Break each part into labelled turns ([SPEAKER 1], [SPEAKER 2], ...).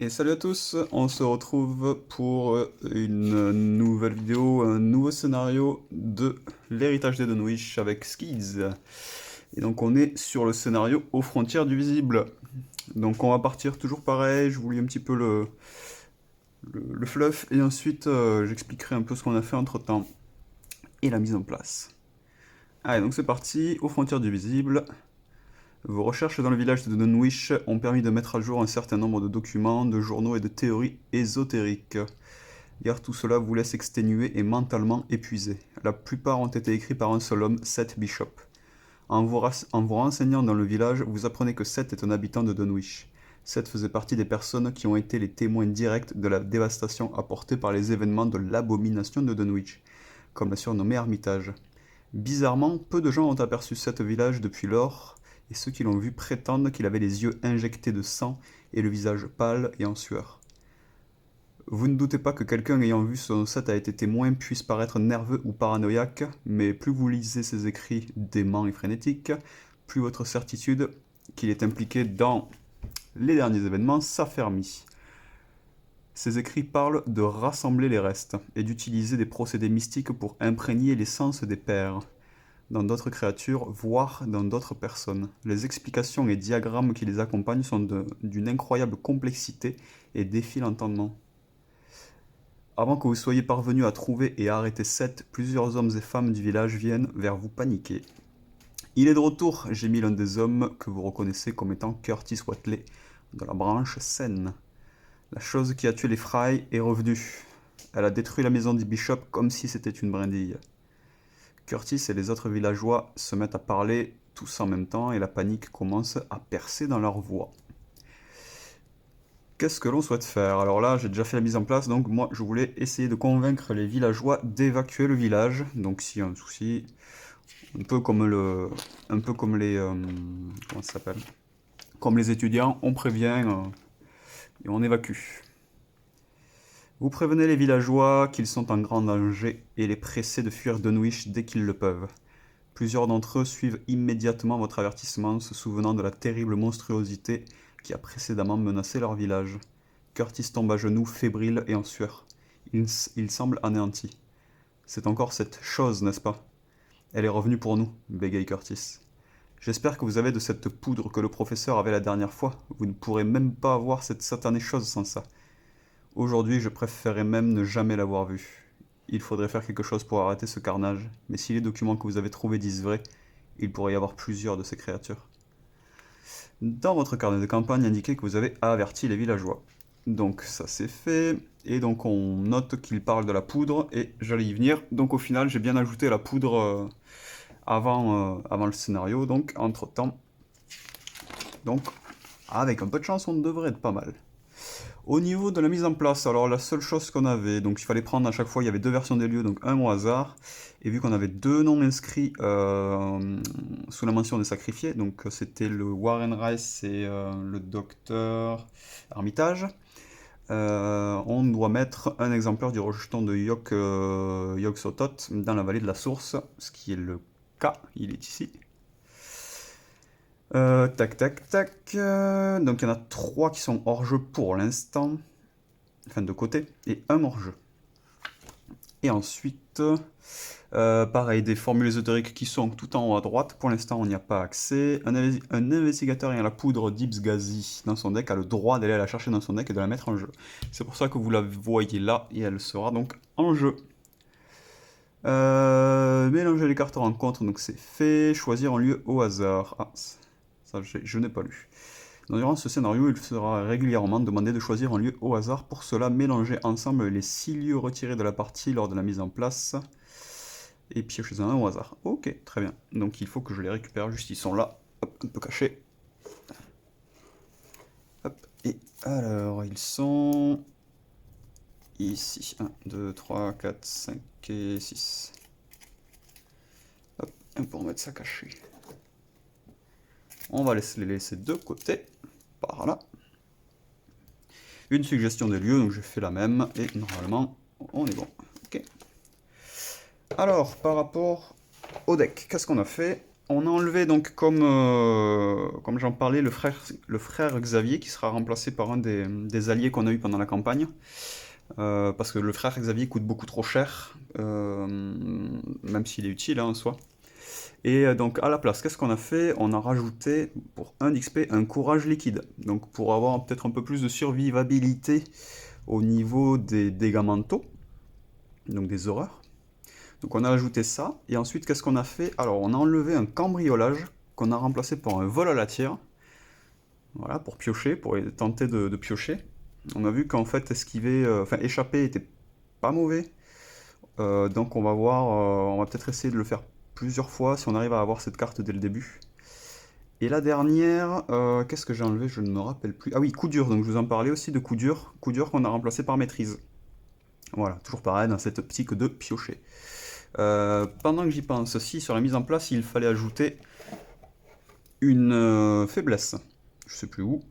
[SPEAKER 1] Et salut à tous, on se retrouve pour une nouvelle vidéo, un nouveau scénario de l'héritage des Dunwich avec Skids. Et donc on est sur le scénario aux frontières du visible. Donc on va partir toujours pareil, je vous lis un petit peu le fluff et ensuite j'expliquerai un peu ce qu'on a fait entre temps et la mise en place. Allez donc c'est parti, aux frontières du visible. Vos recherches dans le village de Dunwich ont permis de mettre à jour un certain nombre de documents, de journaux et de théories ésotériques. Car tout cela vous laisse exténué et mentalement épuisé. La plupart ont été écrits par un seul homme, Seth Bishop. En vous renseignant dans le village, vous apprenez que Seth est un habitant de Dunwich. Seth faisait partie des personnes qui ont été les témoins directs de la dévastation apportée par les événements de l'abomination de Dunwich, comme l'a surnommé Armitage. Bizarrement, peu de gens ont aperçu Seth au village depuis lors, et ceux qui l'ont vu prétendent qu'il avait les yeux injectés de sang et le visage pâle et en sueur. Vous ne doutez pas que quelqu'un ayant vu ce dont Seth a été témoin puisse paraître nerveux ou paranoïaque, mais plus vous lisez ses écrits déments et frénétiques, plus votre certitude qu'il est impliqué dans les derniers événements s'affermit. Ces écrits parlent de rassembler les restes et d'utiliser des procédés mystiques pour imprégner l'essence des pères dans d'autres créatures, voire dans d'autres personnes. Les explications et diagrammes qui les accompagnent sont d'une incroyable complexité et défient l'entendement. Avant que vous soyez parvenu à trouver et à arrêter Seth, plusieurs hommes et femmes du village viennent vers vous paniquer. Il est de retour, gémit l'un des hommes que vous reconnaissez comme étant Curtis Watley, de la branche Seine. La chose qui a tué les Fry est revenue. Elle a détruit la maison des Bishop comme si c'était une brindille. Curtis et les autres villageois se mettent à parler tous en même temps et la panique commence à percer dans leur voix. Qu'est-ce que l'on souhaite faire? Alors là, j'ai déjà fait la mise en place, donc moi je voulais essayer de convaincre les villageois d'évacuer le village. Donc s'il y a un souci, un peu comme les comment ça s'appelle? Comme les étudiants, on prévient et on évacue. Vous prévenez les villageois qu'ils sont en grand danger et les pressez de fuir Dunwich dès qu'ils le peuvent. Plusieurs d'entre eux suivent immédiatement votre avertissement, se souvenant de la terrible monstruosité qui a précédemment menacé leur village. Curtis tombe à genoux, fébrile et en sueur. Il semble anéanti. C'est encore cette chose, n'est-ce pas? Elle est revenue pour nous, bégaye Curtis. J'espère que vous avez de cette poudre que le professeur avait la dernière fois. Vous ne pourrez même pas avoir cette satanée chose sans ça. Aujourd'hui, je préférerais même ne jamais l'avoir vue. Il faudrait faire quelque chose pour arrêter ce carnage, mais si les documents que vous avez trouvés disent vrai, il pourrait y avoir plusieurs de ces créatures. Dans votre carnet de campagne, indiquez que vous avez averti les villageois. Donc ça c'est fait, et donc on note qu'il parle de la poudre, et j'allais y venir. Donc au final, j'ai bien ajouté la poudre avant le scénario, donc entre-temps. Donc avec un peu de chance, on devrait être pas mal. Au niveau de la mise en place, alors la seule chose qu'on avait, donc il fallait prendre à chaque fois, il y avait deux versions des lieux, donc un au hasard, et vu qu'on avait deux noms inscrits sous la mention des sacrifiés, donc c'était le Warren Rice et le docteur Armitage, on doit mettre un exemplaire du rejeton de Yog Sothoth dans la vallée de la source, ce qui est le cas, il est ici. Tac, tac, tac. Donc il y en a 3 qui sont hors jeu pour l'instant. Enfin de côté. Et un hors jeu. Et ensuite, pareil, des formules ésotériques qui sont tout en haut à droite. Pour l'instant, on n'y a pas accès. Un investigateur ayant la poudre d'Ibs Ghazi dans son deck a le droit d'aller la chercher dans son deck et de la mettre en jeu. C'est pour ça que vous la voyez là et elle sera donc en jeu. Mélanger les cartes rencontre, donc c'est fait. Choisir un lieu au hasard. Ah, ça, je n'ai pas lu. Durant ce scénario, il sera régulièrement demandé de choisir un lieu au hasard. Pour cela, mélanger ensemble les 6 lieux retirés de la partie lors de la mise en place. Et piocher un au hasard. Ok, très bien. Donc il faut que je les récupère. Juste, ils sont là. Hop, un peu cachés. Hop, et alors, ils sont ici. 1, 2, 3, 4, 5 et 6. Hop, un peu, on va mettre ça caché. On va les laisser de côté, par là. Une suggestion des lieux, donc j'ai fait la même, et normalement, on est bon. Ok. Alors, par rapport au deck, qu'est-ce qu'on a fait? On a enlevé donc comme j'en parlais le frère Xavier qui sera remplacé par un des alliés qu'on a eu pendant la campagne. Parce que le frère Xavier coûte beaucoup trop cher, même s'il est utile hein, en soi. Et donc à la place, qu'est-ce qu'on a fait? On a rajouté pour 1 d'XP un courage liquide. Donc pour avoir peut-être un peu plus de survivabilité au niveau des dégâts mentaux, donc des horreurs. Donc on a ajouté ça, et ensuite qu'est-ce qu'on a fait? Alors on a enlevé un cambriolage qu'on a remplacé par un vol à la tire. Voilà, pour piocher, pour tenter de piocher. On a vu qu'en fait esquiver, enfin échapper était pas mauvais. Donc on va voir, on va peut-être essayer de le faire plusieurs fois si on arrive à avoir cette carte dès le début. Et la dernière, qu'est-ce que j'ai enlevé? Je ne me rappelle plus. Ah oui, coup dur, donc je vous en parlais aussi de coup dur qu'on a remplacé par maîtrise. Voilà, toujours pareil dans cette optique de piocher. Pendant que j'y pense, si sur la mise en place il fallait ajouter une faiblesse, je sais plus où.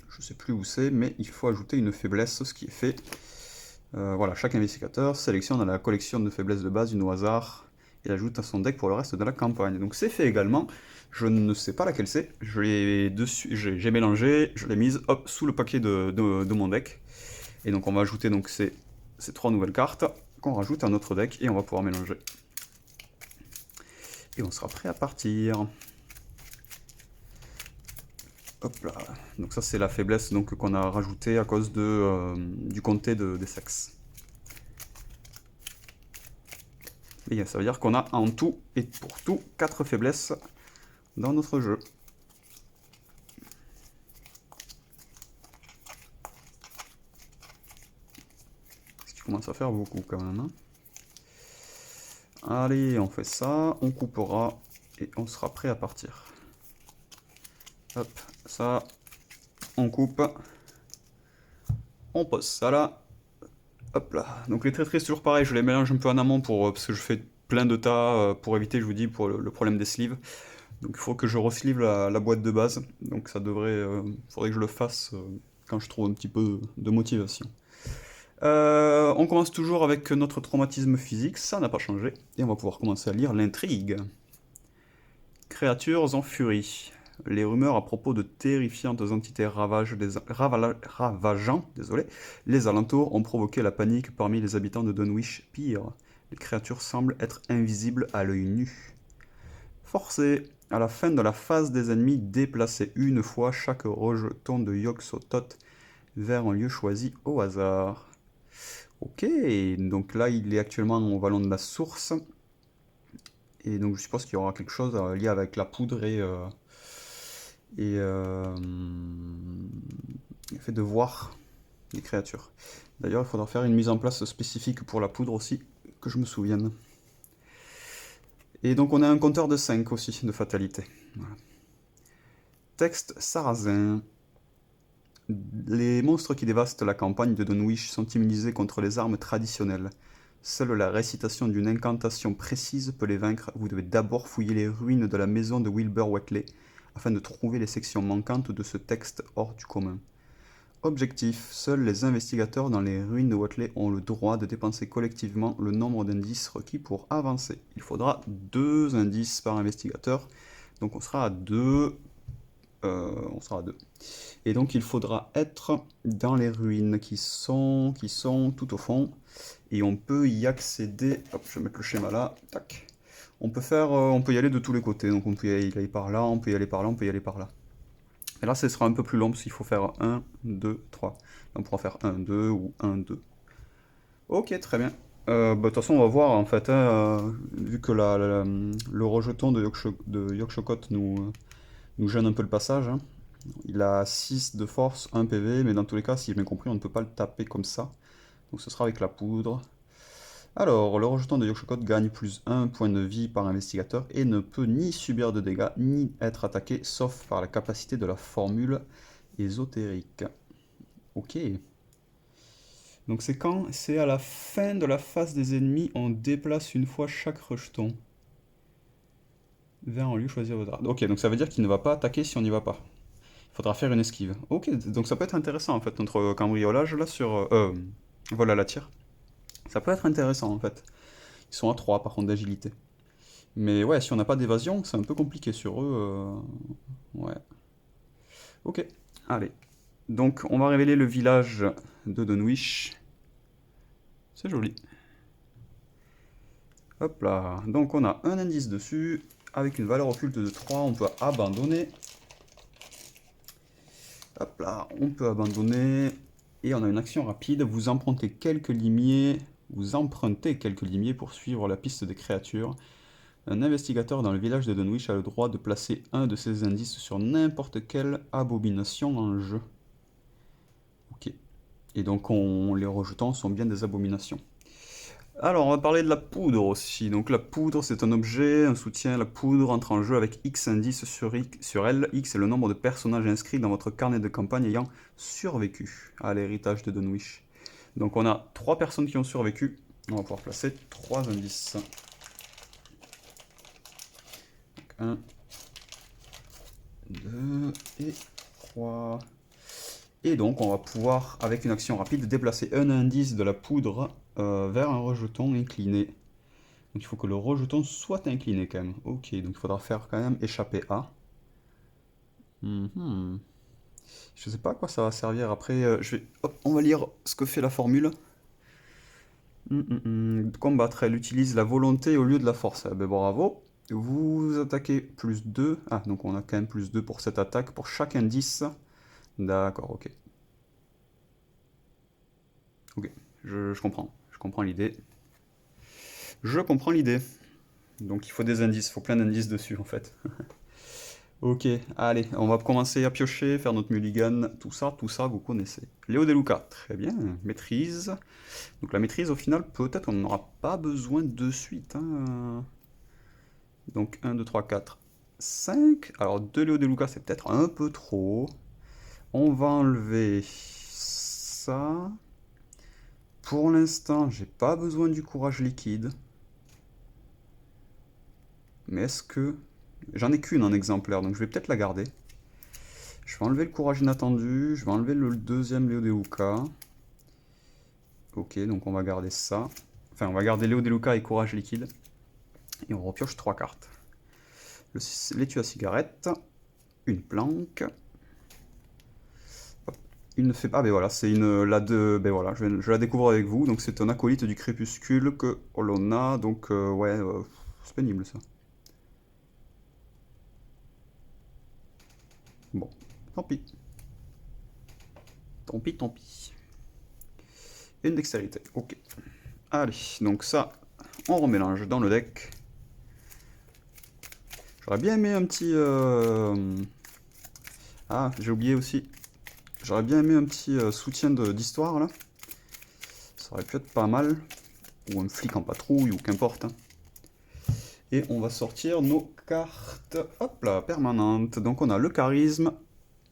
[SPEAKER 1] Je sais plus où c'est, mais il faut ajouter une faiblesse, ce qui est fait. Voilà, chaque investigateur sélectionne dans la collection de faiblesses de base une au hasard et l'ajoute à son deck pour le reste de la campagne. Donc c'est fait également. Je ne sais pas laquelle c'est. Je l'ai dessus, j'ai mélangé, je l'ai mise hop sous le paquet de mon deck. Et donc on va ajouter donc ces 3 nouvelles cartes qu'on rajoute à notre deck et on va pouvoir mélanger. Et on sera prêt à partir. Hop là. Donc ça c'est la faiblesse donc qu'on a rajoutée à cause du comté des sexes. Et ça veut dire qu'on a en tout et pour tout 4 faiblesses dans notre jeu. Ce qui commence à faire beaucoup quand même. Hein. Allez, on fait ça, on coupera et on sera prêt à partir. Hop, ça, on coupe. On pose ça là. Hop là. Donc les traîtrises, toujours pareil, je les mélange un peu en amont parce que je fais plein de tas pour éviter, je vous dis, pour le problème des sleeves. Donc il faut que je resleeve la boîte de base. Donc ça devrait, faudrait que je le fasse quand je trouve un petit peu de motivation. On commence toujours avec notre traumatisme physique, ça n'a pas changé. Et on va pouvoir commencer à lire l'intrigue. Créatures en furie. Les rumeurs à propos de terrifiantes entités ravageant les alentours ont provoqué la panique parmi les habitants de Dunwich. Pire, les créatures semblent être invisibles à l'œil nu. Forcé, à la fin de la phase des ennemis, déplacez une fois chaque rejeton de Yog-Sothoth vers un lieu choisi au hasard. Ok, donc là il est actuellement au vallon de la source. Et donc je suppose qu'il y aura quelque chose lié avec la poudre et le fait de voir les créatures. D'ailleurs, il faudra faire une mise en place spécifique pour la poudre aussi, que je me souvienne. Et donc on a un compteur de 5 aussi, de fatalité. Voilà. Texte sarrasin. Les monstres qui dévastent la campagne de Dunwich sont immunisés contre les armes traditionnelles. Seule la récitation d'une incantation précise peut les vaincre. Vous devez d'abord fouiller les ruines de la maison de Wilbur Whateley afin de trouver les sections manquantes de ce texte hors du commun. Objectif, seuls les investigateurs dans les ruines de Whateley ont le droit de dépenser collectivement le nombre d'indices requis pour avancer. Il faudra 2 indices par investigateur, donc on sera à 2. Et donc il faudra être dans les ruines qui sont tout au fond. Et on peut y accéder. Hop, je vais mettre le schéma là. Tac. On peut y aller de tous les côtés. Donc on peut y aller par là, on peut y aller par là, on peut y aller par là. Et là, ce sera un peu plus long parce qu'il faut faire 1, 2, 3. On pourra faire 1, 2 ou 1, 2. Ok, très bien. De toute façon, on va voir en fait, hein, vu que le rejeton de Yog-Sothoth nous gêne un peu le passage. Hein. Il a 6 de force, 1 PV, mais dans tous les cas, si j'ai bien compris, on ne peut pas le taper comme ça. Donc ce sera avec la poudre. Alors, le rejeton de Yog-Sothoth gagne plus 1 point de vie par investigateur et ne peut ni subir de dégâts, ni être attaqué, sauf par la capacité de la formule ésotérique. Ok. Donc c'est quand? C'est à la fin de la phase des ennemis, on déplace une fois chaque rejeton vers un lieu choisi au hasard. Ok, donc ça veut dire qu'il ne va pas attaquer si on n'y va pas. Il faudra faire une esquive. Ok, donc ça peut être intéressant en fait, notre cambriolage là sur... vol à la tire. Ça peut être intéressant en fait. Ils sont à 3 par contre d'agilité. Mais ouais, si on n'a pas d'évasion, c'est un peu compliqué sur eux. Ouais. Ok, allez. Donc, on va révéler le village de Dunwich. C'est joli. Hop là. Donc, on a un indice dessus. Avec une valeur occulte de 3, on peut abandonner. Hop là, on peut abandonner. Et on a une action rapide. Vous empruntez quelques limiers. Vous empruntez quelques limiers pour suivre la piste des créatures. Un investigateur dans le village de Dunwich a le droit de placer un de ses indices sur n'importe quelle abomination en jeu. Ok. Et donc les rejetons sont bien des abominations. Alors on va parler de la poudre aussi. Donc la poudre c'est un objet, un soutien. La poudre entre en jeu avec X indices sur elle. X est le nombre de personnages inscrits dans votre carnet de campagne ayant survécu à l'héritage de Dunwich. Donc on a 3 personnes qui ont survécu. On va pouvoir placer 3 indices. 1, 2 et 3. Et donc on va pouvoir, avec une action rapide, déplacer un indice de la poudre vers un rejeton incliné. Donc il faut que le rejeton soit incliné quand même. Ok, donc il faudra faire quand même échapper A. Je sais pas à quoi ça va servir. Après, hop, on va lire ce que fait la formule. Combattre, elle utilise la volonté au lieu de la force. Eh ben, bravo. Vous attaquez plus 2. Ah, donc on a quand même plus 2 pour cette attaque, pour chaque indice. D'accord, ok. Ok, je comprends. Je comprends l'idée. Je comprends l'idée. Donc il faut des indices, il faut plein d'indices dessus en fait. Ok, allez, on va commencer à piocher, faire notre mulligan, tout ça, vous connaissez. Léo De Luca, très bien, maîtrise. Donc la maîtrise, au final, peut-être on n'en aura pas besoin de suite. Hein. Donc 1, 2, 3, 4, 5. Alors 2 Léo De Luca, c'est peut-être un peu trop. On va enlever ça. Pour l'instant, j'ai pas besoin du courage liquide. Mais est-ce que... J'en ai qu'une en exemplaire, donc je vais peut-être la garder. Je vais enlever le courage inattendu, je vais enlever le deuxième Léo De Luca. Ok, donc on va garder ça. Enfin, on va garder Léo De Luca et courage liquide. Et on repioche 3 cartes. L'étui à cigarette, une planque. Hop, une fait... Ah ben voilà, c'est une... La de... Ben voilà, je la découvre avec vous. Donc c'est un acolyte du crépuscule que l'on a. Donc ouais, c'est pénible ça. Bon, tant pis. Tant pis, tant pis. Et une dextérité, ok. Allez, donc ça, on remélange dans le deck. J'aurais bien aimé un petit... Ah, j'ai oublié aussi. J'aurais bien aimé un petit soutien d'histoire, là. Ça aurait pu être pas mal. Ou un flic en patrouille, ou qu'importe. Hein. Et on va sortir nos cartes, hop là, permanentes. Donc on a le charisme,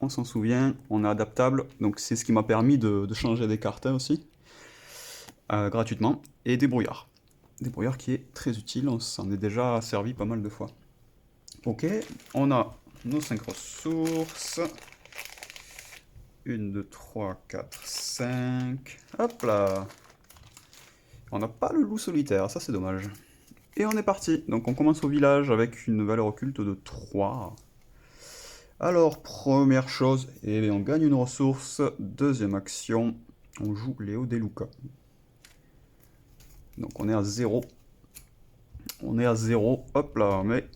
[SPEAKER 1] on s'en souvient, on est adaptable. Donc c'est ce qui m'a permis de changer des cartes hein, aussi. Gratuitement. Et débrouillard. Débrouillard qui est très utile, on s'en est déjà servi pas mal de fois. Ok, on a nos 5 ressources. 1, 2, 3, 4, 5. Hop là. On n'a pas le loup solitaire, ça c'est dommage. Et on est parti. Donc on commence au village avec une valeur occulte de 3. Alors, première chose, et on gagne une ressource. Deuxième action, on joue Léo De Luca. Donc on est à 0. On est à 0. Hop là, mais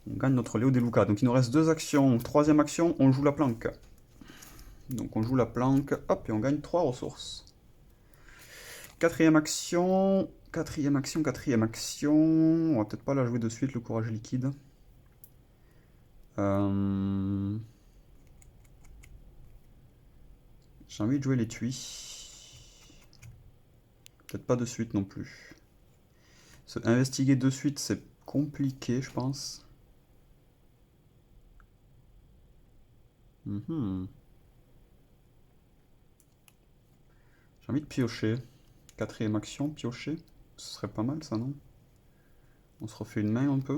[SPEAKER 1] on gagne notre Léo De Luca. Donc il nous reste 2 actions. Troisième action, on joue la planque. Donc on joue la planque, hop, et on gagne 3 ressources. Quatrième action, quatrième action. On va peut-être pas la jouer de suite, le courage liquide. J'ai envie de jouer l'étui. Peut-être pas de suite non plus. Investiguer de suite, c'est compliqué, je pense. J'ai envie de piocher. Quatrième action, piocher. Ce serait pas mal ça, non? On se refait une main un peu.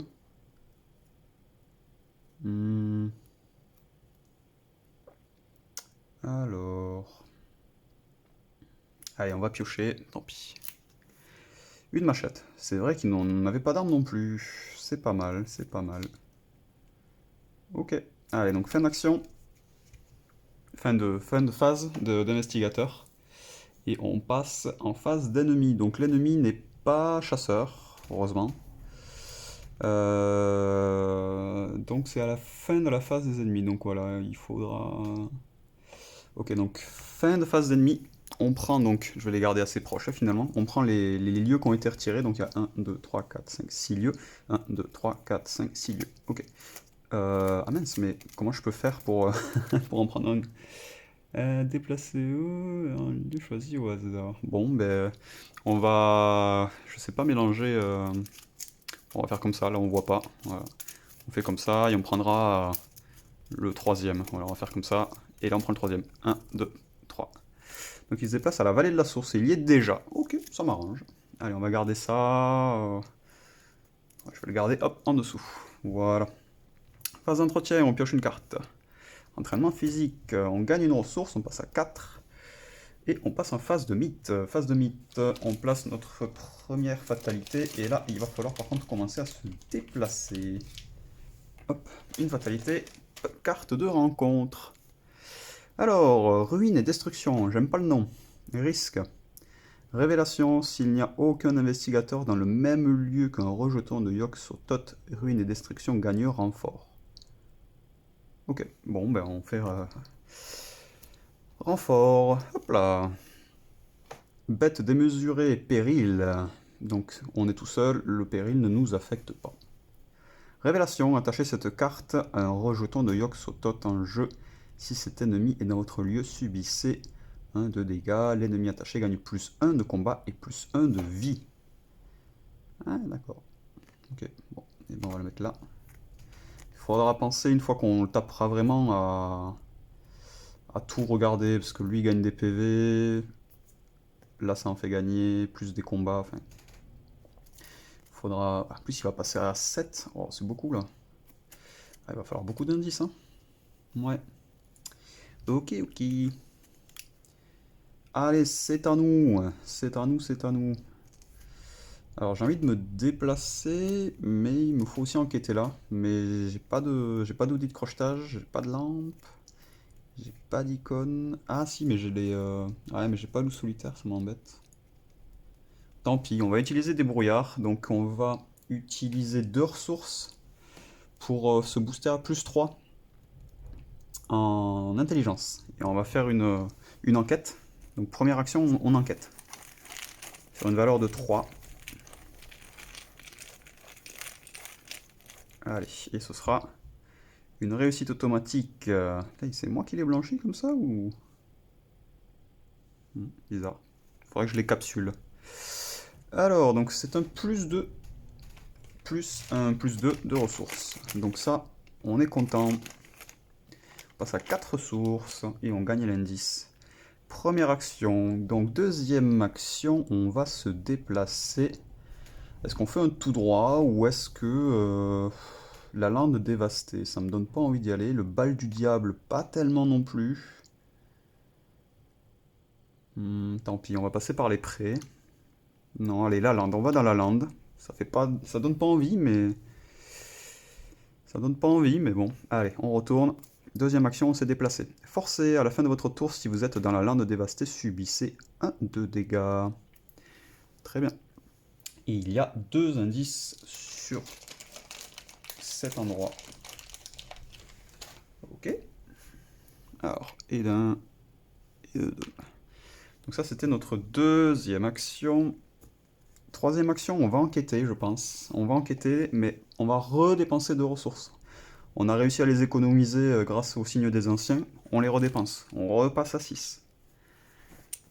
[SPEAKER 1] Alors... Allez, on va piocher, tant pis. Une machette. C'est vrai qu'ils n'avaient pas d'armes non plus. C'est pas mal, c'est pas mal. Ok. Allez, donc fin d'action. Fin de phase d'investigateur. Et on passe en phase d'ennemi. Donc l'ennemi n'est pas chasseur, heureusement. Donc c'est à la fin de la phase des ennemis. Donc voilà, il faudra... Ok, donc fin de phase d'ennemis. On prend donc, je vais les garder assez proches finalement, on prend les lieux qui ont été retirés. Donc il y a 1, 2, 3, 4, 5, 6 lieux. 1, 2, 3, 4, 5, 6 lieux. Ok. Ah mince, mais comment je peux faire pour, pour en prendre un? Déplacer un lieu choisi au hasard. Bon, ben, on va, je sais pas mélanger. On va faire comme ça, là on voit pas. Voilà. On fait comme ça et on prendra le troisième. Voilà, on va faire comme ça. Et là on prend le troisième. 1, 2, 3. Donc il se déplace à la vallée de la source. Et il y est déjà. Ok, ça m'arrange. Allez, on va garder ça. Je vais le garder, hop, en dessous. Voilà. Phase d'entretien, on pioche une carte. Entraînement physique, on gagne une ressource, on passe à 4. Et on passe en phase de mythe. Phase de mythe, on place notre première fatalité. Et là, il va falloir par contre commencer à se déplacer. Hop, une fatalité, carte de rencontre. Alors, ruine et destruction, j'aime pas le nom. Risque. Révélation, s'il n'y a aucun investigateur dans le même lieu qu'un rejeton de Yog-Sothoth, ruine et destruction gagne renfort. Ok, bon, ben on fait renfort. Hop là. Bête démesurée, péril. Donc on est tout seul, le péril ne nous affecte pas. Révélation, attachez cette carte à un rejeton de Yog-Sothoth en jeu. Si cet ennemi est dans votre lieu, subissez 1 de dégâts. L'ennemi attaché gagne plus 1 de combat et plus 1 de vie. Ah d'accord. Ok, bon, et ben on va le mettre là. Il faudra penser une fois qu'on le tapera vraiment à tout regarder, parce que lui gagne des PV. Là ça en fait gagner, plus des combats, enfin... Faudra... En plus il va passer à 7. Oh, c'est beaucoup là. Ah, il va falloir beaucoup d'indices, hein. Ouais. Ok, ok. Allez, c'est à nous. C'est à nous, c'est à nous. Alors j'ai envie de me déplacer, mais il me faut aussi enquêter là. Mais j'ai pas d'outil de crochetage, j'ai pas de lampe, j'ai pas d'icône. Ah si, mais j'ai les... Ouais, mais j'ai pas loup solitaire, ça m'embête. Tant pis, on va utiliser des brouillards. Donc on va utiliser 2 ressources pour se booster à plus 3 en intelligence. Et on va faire une enquête. Donc première action, on enquête. Sur une valeur de 3. Allez, et ce sera une réussite automatique. C'est moi qui l'ai blanchi comme ça ou... Bizarre. Faudrait que je les capsule. Alors, donc c'est un plus 2 plus un plus 2 de ressources. Donc ça, on est content. On passe à 4 ressources et on gagne l'indice. Première action. Donc deuxième action, on va se déplacer. Est-ce qu'on fait un tout droit ou est-ce que la lande dévastée, ça me donne pas envie d'y aller. Le bal du diable, pas tellement non plus. Tant pis, on va passer par les prés. Non, allez, la lande, on va dans la lande. Ça fait pas, ça donne pas envie, mais ça donne pas envie, mais bon. Allez, on retourne. Deuxième action, on s'est déplacé. Forcez, à la fin de votre tour, si vous êtes dans la lande dévastée, subissez 1 de dégâts. Très bien. Et il y a 2 indices sur cet endroit. Ok. Alors, et d'un, et de deux. Donc ça, c'était notre deuxième action. Troisième action, on va enquêter, je pense. On va enquêter, mais on va redépenser 2 ressources. On a réussi à les économiser grâce au signe des anciens. On les redépense. On repasse à 6.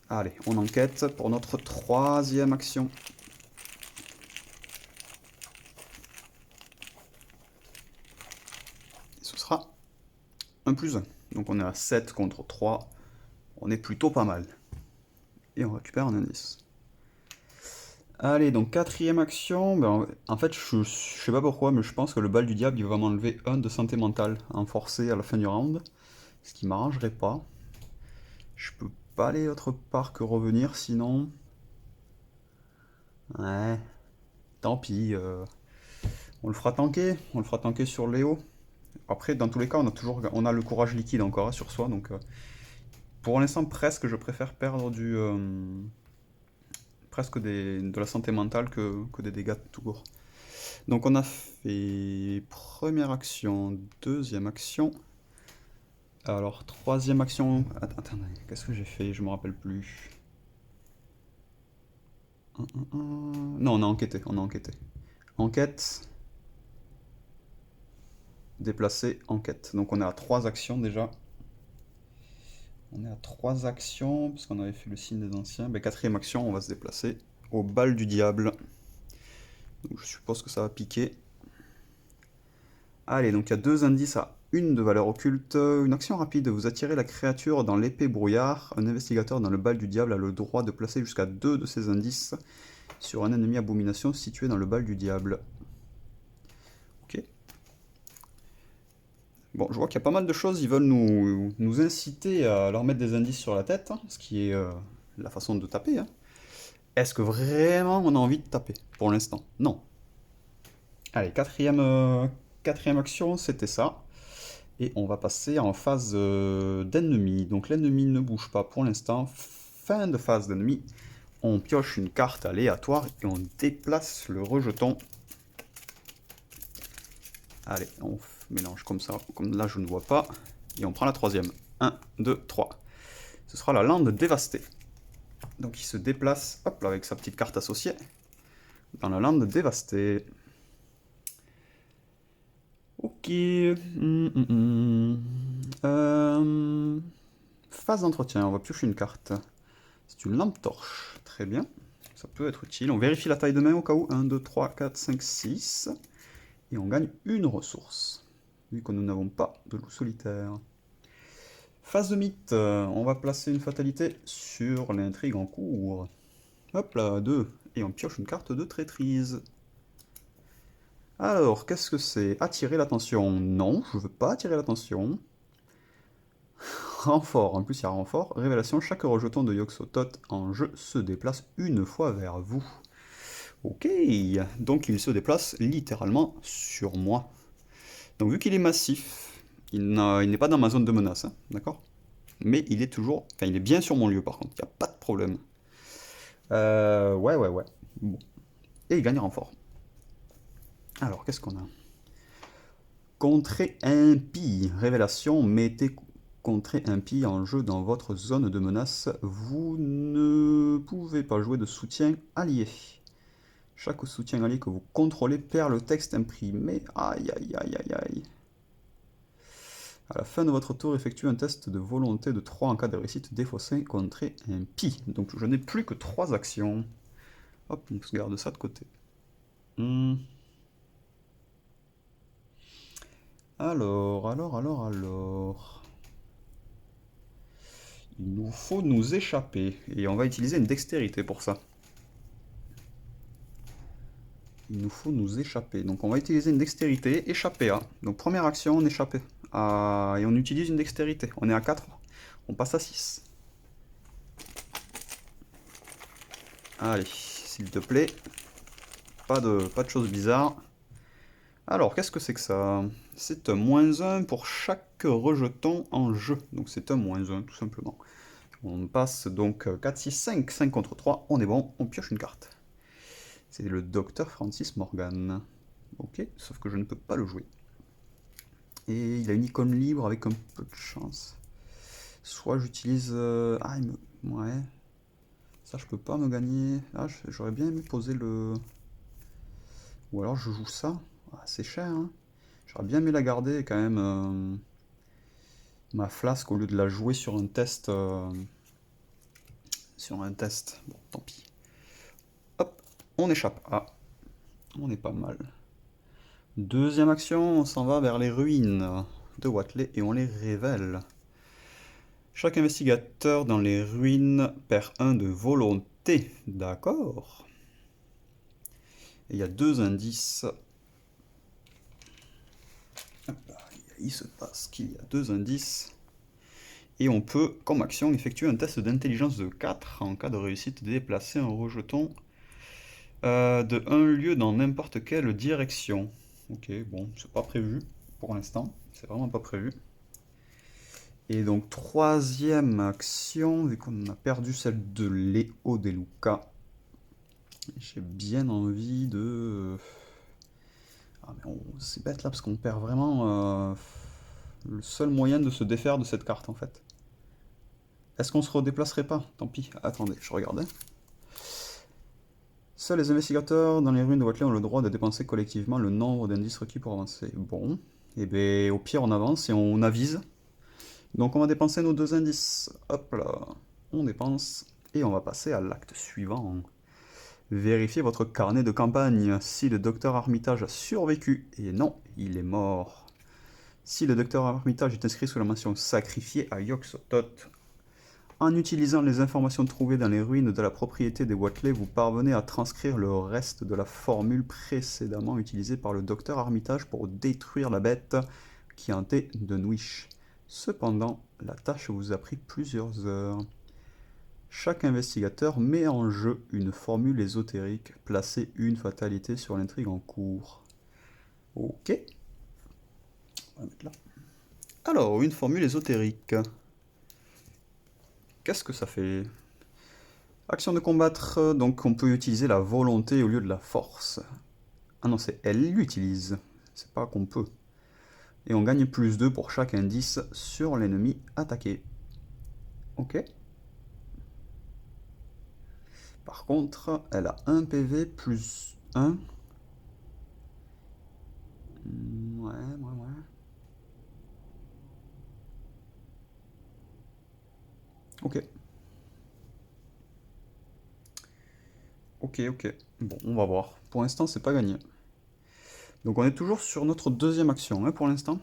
[SPEAKER 1] Allez, on enquête pour notre troisième action. Et ce sera un plus 1. Donc on est à 7 contre 3. On est plutôt pas mal. Et on récupère un indice. Allez, donc quatrième action. Ben, en fait, je sais pas pourquoi, mais je pense que le bal du diable, il va m'enlever 1 de santé mentale en forcé à la fin du round. Ce qui m'arrangerait pas. Je peux pas aller autre part que revenir, sinon... Ouais, tant pis. On le fera tanker. On le fera tanker sur Léo. Après, dans tous les cas, on a le courage liquide encore hein, sur soi. Donc, pour l'instant, presque, je préfère perdre presque de la santé mentale que des dégâts tout court. Donc, on a fait première action, deuxième action. Alors, troisième action. Attendez, qu'est-ce que j'ai fait? Je me rappelle plus. Non, on a enquêté, on a enquêté. Enquête, déplacer, enquête. Donc on est à trois actions déjà. On est à trois actions, parce qu'on avait fait le signe des anciens. Ben, quatrième action, on va se déplacer au bal du diable. Donc je suppose que ça va piquer. Allez, donc il y a deux indices à une de valeur occulte. Une action rapide, vous attirez la créature dans l'épée brouillard. Un investigateur dans le bal du diable a le droit de placer jusqu'à deux de ces indices sur un ennemi abomination situé dans le bal du diable. Ok. Bon, je vois qu'il y a pas mal de choses, ils veulent nous inciter à leur mettre des indices sur la tête, hein, ce qui est la façon de taper. Hein. Est-ce que vraiment on a envie de taper? Pour l'instant, non. Allez, quatrième action, c'était ça. Et on va passer en phase d'ennemi. Donc l'ennemi ne bouge pas pour l'instant. Fin de phase d'ennemi. On pioche une carte aléatoire et on déplace le rejeton. Allez, on mélange comme ça. Comme là, je ne vois pas. Et on prend la troisième. 1, 2, 3. Ce sera la lande dévastée. Donc il se déplace, hop là, avec sa petite carte associée, dans la lande dévastée. Ok. Phase d'entretien, on va piocher une carte. C'est une lampe torche. Très bien. Ça peut être utile. On vérifie la taille de main au cas où. 1, 2, 3, 4, 5, 6. Et on gagne une ressource. Vu que nous n'avons pas de loup solitaire. Phase de mythe. On va placer une fatalité sur l'intrigue en cours. Hop là, 2. Et on pioche une carte de traîtrise. Alors, qu'est-ce que c'est? Attirer l'attention? Non, je veux pas attirer l'attention. Renfort, en plus il y a renfort. Révélation, chaque rejeton de Yogg-Sothoth en jeu se déplace une fois vers vous. Ok, donc il se déplace littéralement sur moi. Donc vu qu'il est massif, il n'est pas dans ma zone de menace, hein, d'accord? Mais il est toujours... Enfin, il est bien sur mon lieu par contre, il n'y a pas de problème. Ouais. Bon. Et il gagne renfort. Alors, qu'est-ce qu'on a? Contrée impie. Révélation, mettez contrée impie en jeu dans votre zone de menace. Vous ne pouvez pas jouer de soutien allié. Chaque soutien allié que vous contrôlez perd le texte imprimé. Aïe. À la fin de votre tour, effectuez un test de volonté de 3 en cas de réussite défaussée, contrée impie. Donc je n'ai plus que 3 actions. Hop, on se garde ça de côté. Alors. Il nous faut nous échapper. Et on va utiliser une dextérité pour ça. Il nous faut nous échapper. Donc on va utiliser une dextérité, échapper à. Donc première action, on échappe. Et on utilise une dextérité. On est à 4. On passe à 6. Allez, s'il te plaît. Pas de choses bizarres. Alors, qu'est-ce que c'est que ça? C'est un -1 pour chaque rejeton en jeu. Donc c'est un -1, tout simplement. On passe donc 4, 6, 5. 5 contre 3. On est bon, on pioche une carte. C'est le docteur Francis Morgan. Ok, sauf que je ne peux pas le jouer. Et il a une icône libre avec un peu de chance. Soit j'utilise... Ouais. Ça, je peux pas me gagner... Ah, j'aurais bien aimé poser le... Ou alors je joue ça. Ah, c'est cher, hein. J'aurais bien aimé la garder quand même. Ma flasque au lieu de la jouer sur un test. Sur un test. Bon, tant pis. Hop, on échappe. Ah, on est pas mal. Deuxième action, on s'en va vers les ruines de Watley et on les révèle. Chaque investigateur dans les ruines perd 1 de volonté. D'accord. Et il y a 2 indices. Hop là, il se passe qu'il y a 2 indices. Et on peut, comme action, effectuer un test d'intelligence de 4. En cas de réussite, déplacer un rejeton De un lieu dans n'importe quelle direction. Ok, bon, c'est pas prévu pour l'instant. C'est vraiment pas prévu. Et donc, troisième action, vu qu'on a perdu celle de Léo De Luca, j'ai bien envie de... Ah, mais c'est bête là, parce qu'on perd vraiment le seul moyen de se défaire de cette carte en fait. Est-ce qu'on se redéplacerait pas? Tant pis. Attendez, je regardais. Seuls les investigateurs dans les ruines de Watley ont le droit de dépenser collectivement le nombre d'indices requis pour avancer. Bon, et bien au pire on avance et on avise. Donc on va dépenser nos 2 indices. Hop là, on dépense et on va passer à l'acte suivant. Vérifiez votre carnet de campagne. Si le docteur Armitage a survécu, et non, il est mort. Si le docteur Armitage est inscrit sous la mention sacrifié à Yog-Sothoth, en utilisant les informations trouvées dans les ruines de la propriété des Watley, vous parvenez à transcrire le reste de la formule précédemment utilisée par le docteur Armitage pour détruire la bête qui hantait Dunwich. Cependant, la tâche vous a pris plusieurs heures. Chaque investigateur met en jeu une formule ésotérique, placez une fatalité sur l'intrigue en cours. Ok. On va mettre là. Alors, une formule ésotérique. Qu'est-ce que ça fait? Action de combattre, donc on peut utiliser la volonté au lieu de la force. Ah non, c'est elle l'utilise, c'est pas qu'on peut. Et on gagne plus 2 pour chaque indice sur l'ennemi attaqué. Ok. Par contre, elle a 1 PV plus 1. Ouais. Ok. Ok. Bon, on va voir. Pour l'instant, c'est pas gagné. Donc on est toujours sur notre deuxième action hein, pour l'instant.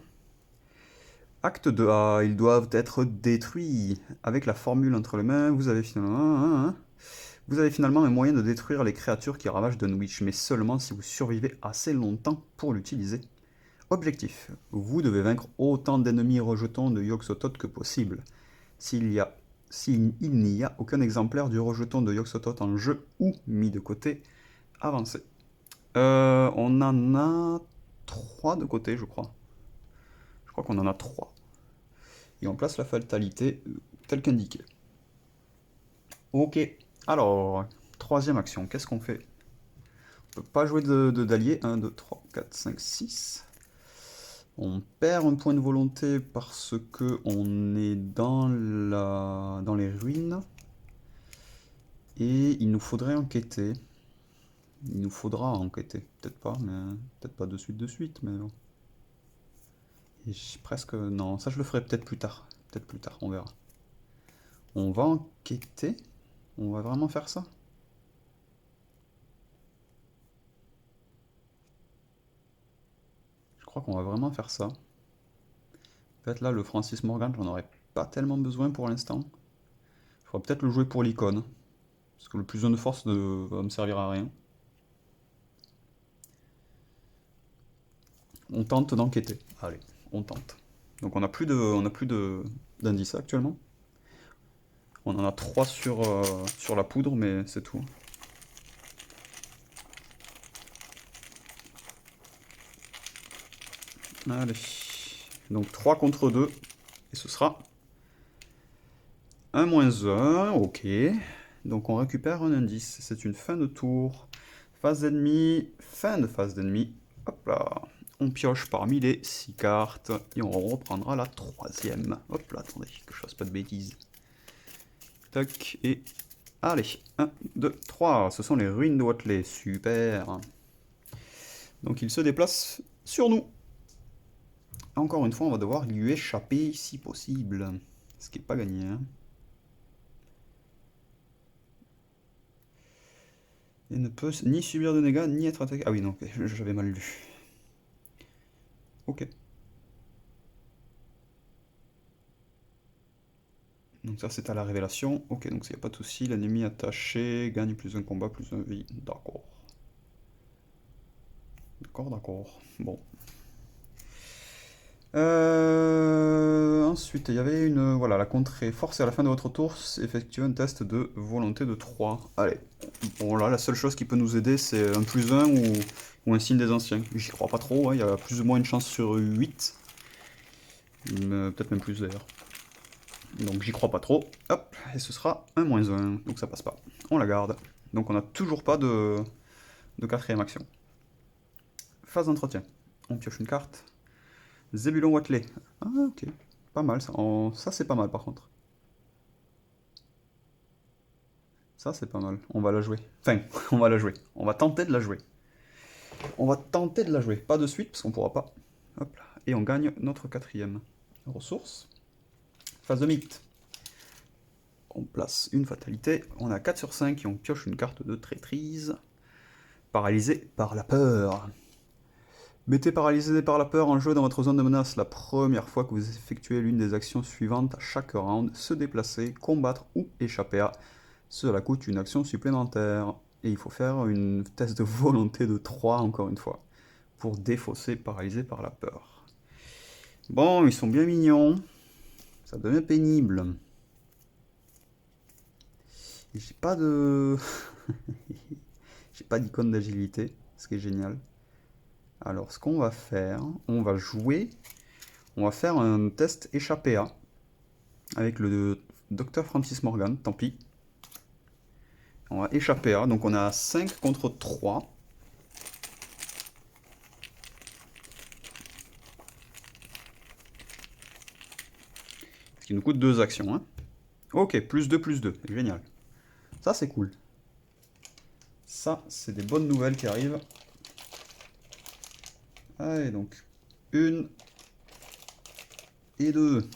[SPEAKER 1] Acte 2A, ils doivent être détruits. Avec la formule entre les mains, vous avez finalement un moyen de détruire les créatures qui ravagent Dunwich, mais seulement si vous survivez assez longtemps pour l'utiliser. Objectif, vous devez vaincre autant d'ennemis rejetons de Yog-Sothoth que possible. S'il n'y a aucun exemplaire du rejeton de Yog-Sothoth en jeu ou mis de côté, avancez. On en a 3 de côté, je crois. Je crois qu'on en a 3. Et on place la fatalité telle qu'indiquée. Ok, alors, troisième action, qu'est-ce qu'on fait? On peut pas jouer d'alliés. 1, 2, 3, 4, 5, 6. On perd un point de volonté parce que on est dans les ruines. Et il nous faudrait enquêter. Il nous faudra enquêter. Peut-être pas, mais peut-être pas de suite, mais bon. Et presque. Non, ça je le ferai peut-être plus tard. Peut-être plus tard, on verra. On va enquêter. On va vraiment faire ça? Je crois qu'on va vraiment faire ça. En fait, là, le Francis Morgan, j'en aurais pas tellement besoin pour l'instant. Il faudra peut-être le jouer pour l'icône. Parce que le plus 1 de force va me servir à rien. On tente d'enquêter. Allez, on tente. Donc on a plus d'indices actuellement. On en a 3 sur la poudre, mais c'est tout. Allez. Donc 3 contre 2. Et ce sera 1 moins 1. Ok. Donc on récupère un indice. C'est une fin de tour. Phase d'ennemi. Fin de phase d'ennemi. Hop là. On pioche parmi les 6 cartes. Et on reprendra la troisième. Hop là, attendez, que je fasse pas de bêtises. Tac, et allez, 1, 2, 3. Ce sont les ruines de Watley. Super. Donc il se déplace sur nous. Encore une fois, on va devoir lui échapper si possible. Ce qui n'est pas gagné. Hein. Il ne peut ni subir de dégâts, ni être attaqué. Ah oui, non, j'avais mal lu. Ok. Donc ça, c'est à la révélation. Ok, donc il n'y a pas de souci. L'ennemi attaché gagne plus un combat, plus un vie. D'accord. D'accord. Bon. Ensuite, il y avait voilà, la contrée. Force à la fin de votre tour, effectuez un test de volonté de 3. Allez. Bon, là, la seule chose qui peut nous aider, c'est un +1 ou un signe des anciens. J'y crois pas trop, hein, il y a plus ou moins une chance sur 8. Peut-être même plus d'ailleurs. Donc j'y crois pas trop. Hop, et ce sera un -1, donc ça passe pas. On la garde. Donc on n'a toujours pas de quatrième action. Phase d'entretien. On pioche une carte. Zébulon Watley. Ah ok, pas mal ça. Ça c'est pas mal par contre. Ça c'est pas mal. On va la jouer. Enfin, on va la jouer. On va tenter de la jouer. On va tenter de la jouer. Pas de suite parce qu'on pourra pas. Hop là. Et on gagne notre quatrième ressource. Phase de mythe. On place une fatalité. On a 4 sur 5 et on pioche une carte de traîtrise. Paralysé par la peur. Mettez paralysé par la peur en jeu dans votre zone de menace la première fois que vous effectuez l'une des actions suivantes à chaque round, se déplacer, combattre ou échapper à. Cela coûte une action supplémentaire. Et il faut faire une test de volonté de 3 encore une fois, pour défausser paralysé par la peur. Bon, ils sont bien mignons. Ça devient pénible. J'ai pas de... J'ai pas d'icône d'agilité, ce qui est génial. Alors, ce qu'on va faire, on va jouer, on va faire un test échappé A avec le Dr Francis Morgan, tant pis. On va échapper A, donc on a 5 contre 3. Ce qui nous coûte 2 actions. Hein. Ok, +2, génial. Ça, c'est cool. Ça, c'est des bonnes nouvelles qui arrivent. Allez, donc, 1 et 2.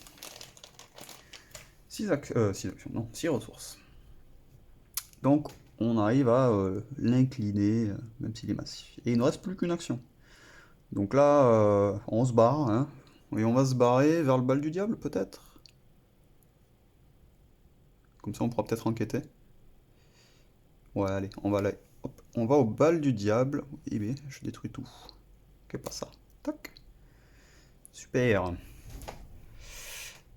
[SPEAKER 1] 6 actions, non, 6 ressources. Donc, on arrive à l'incliner, même s'il est massif. Et il ne reste plus qu'une action. Donc là, on se barre, hein. Et on va se barrer vers le bal du diable, peut-être. Comme ça, on pourra peut-être enquêter. Ouais, allez, on va aller. Hop, on va au bal du diable. Eh bien, je détruis tout. Que pas ça. Tac. Super.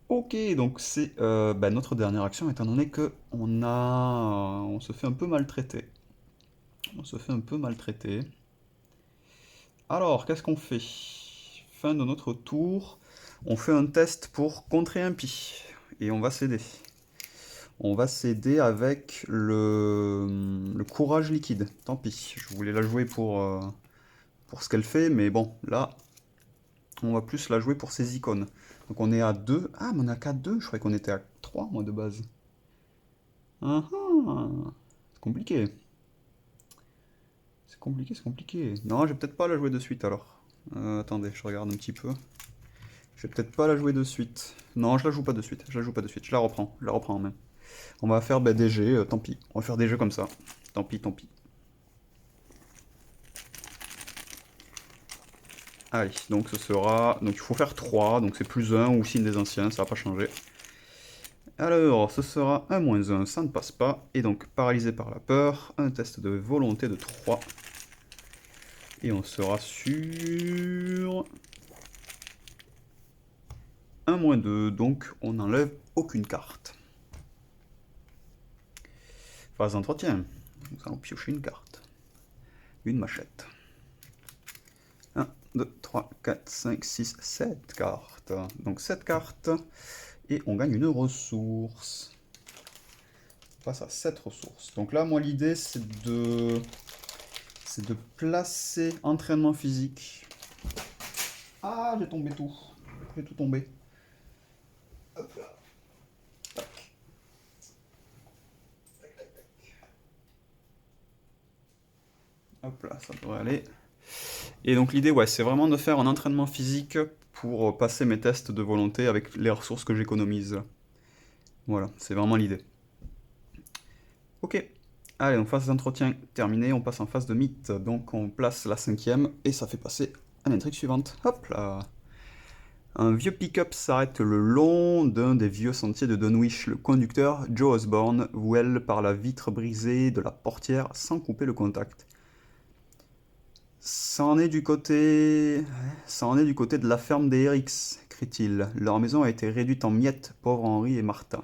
[SPEAKER 1] Ok, donc c'est notre dernière action, étant donné que on se fait un peu maltraiter. On se fait un peu maltraiter. Alors, qu'est-ce qu'on fait? Fin de notre tour, on fait un test pour contrer un pi. Et on va céder. On va céder avec le courage liquide. Tant pis, je voulais la jouer pour ce qu'elle fait, mais bon, là, on va plus la jouer pour ses icônes. Donc on est à 2. Ah, mais on a qu'à 2, je croyais qu'on était à 3, moi, de base. Ah ah, c'est compliqué. C'est compliqué, c'est compliqué. Non, je vais peut-être pas la jouer de suite, alors. Attendez, je regarde un petit peu. Je vais peut-être pas la jouer de suite. Non, je la joue pas de suite. Je la joue pas de suite. Je la reprends. Je la reprends en main. On va faire des jets, tant pis. On va faire des jeux comme ça. Tant pis, tant pis. Allez, donc ce sera... Donc il faut faire 3, donc c'est +1 ou signe des anciens, ça va pas changer. Alors, ce sera un -1, ça ne passe pas. Et donc, paralysé par la peur, un test de volonté de 3. Et on sera sur... un -2, donc on n'enlève aucune carte. Phase d'entretien. Nous allons piocher une carte. Une machette. 1, 2, 3, 4, 5, 6, 7 cartes. Donc 7 cartes. Et on gagne une ressource. On passe à 7 ressources. Donc là, moi, l'idée, c'est de placer entraînement physique. Ah, j'ai tombé tout. J'ai tout tombé. Hop là. Tac. Tac, tac, tac. Hop là, ça devrait aller. Et donc l'idée, ouais, c'est vraiment de faire un entraînement physique pour passer mes tests de volonté avec les ressources que j'économise. Voilà, c'est vraiment l'idée. Ok. Allez, donc phase d'entretien terminée, on passe en phase de mythe. Donc on place la 5e et ça fait passer à l'intrigue suivante. Hop là. Un vieux pick-up s'arrête le long d'un des vieux sentiers de Dunwich. Le conducteur, Joe Osborne, voile par la vitre brisée de la portière sans couper le contact. Ça en est du côté de la ferme des Herricks. écrit-il. Leur maison a été réduite en miettes, pauvres Henri et Martha.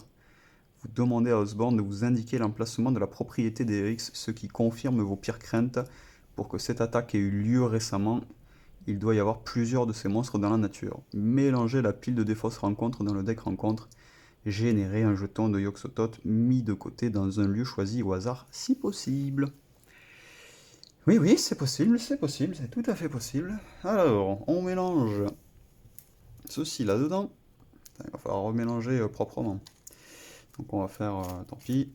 [SPEAKER 1] Vous demandez à Osborne de vous indiquer l'emplacement de la propriété d'Erix, ce qui confirme vos pires craintes. Pour que cette attaque ait eu lieu récemment, il doit y avoir plusieurs de ces monstres dans la nature. Mélangez la pile de défausses rencontres dans le deck rencontre. Générez un jeton de Yog-Sothoth mis de côté dans un lieu choisi au hasard si possible. Oui, oui, c'est possible, c'est tout à fait possible. Alors, on mélange ceci là-dedans. Il va falloir remélanger proprement. Donc on va faire, tant pis.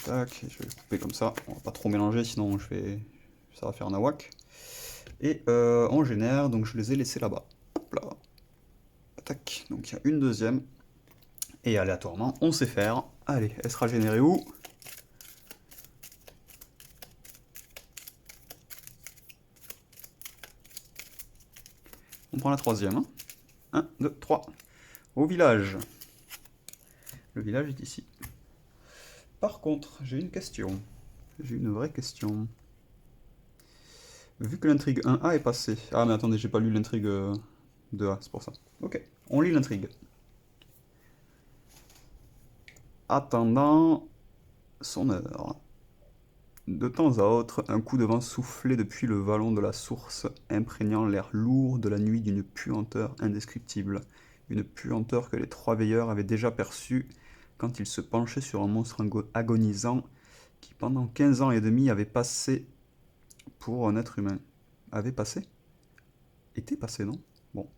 [SPEAKER 1] Tac, je vais couper comme ça. On va pas trop mélanger, sinon ça va faire nawak. Et on génère, donc je les ai laissés là-bas. Hop là. Tac, donc il y a une deuxième. Et aléatoirement, on sait faire. Allez, elle sera générée où? On prend la troisième. 1, 2, 3. Au village. Le village est ici. Par contre, j'ai une question. J'ai une vraie question. Vu que l'intrigue 1A est passée... Ah mais attendez, j'ai pas lu l'intrigue 2A, c'est pour ça. Ok, on lit l'intrigue. Attendant son heure. De temps à autre, un coup de vent soufflait depuis le vallon de la source, imprégnant l'air lourd de la nuit d'une puanteur indescriptible. Une puanteur que les trois veilleurs avaient déjà perçue quand ils se penchaient sur un monstre agonisant qui, pendant 15 ans et demi, avait passé pour un être humain. Avait passé? Était passé, non? Bon.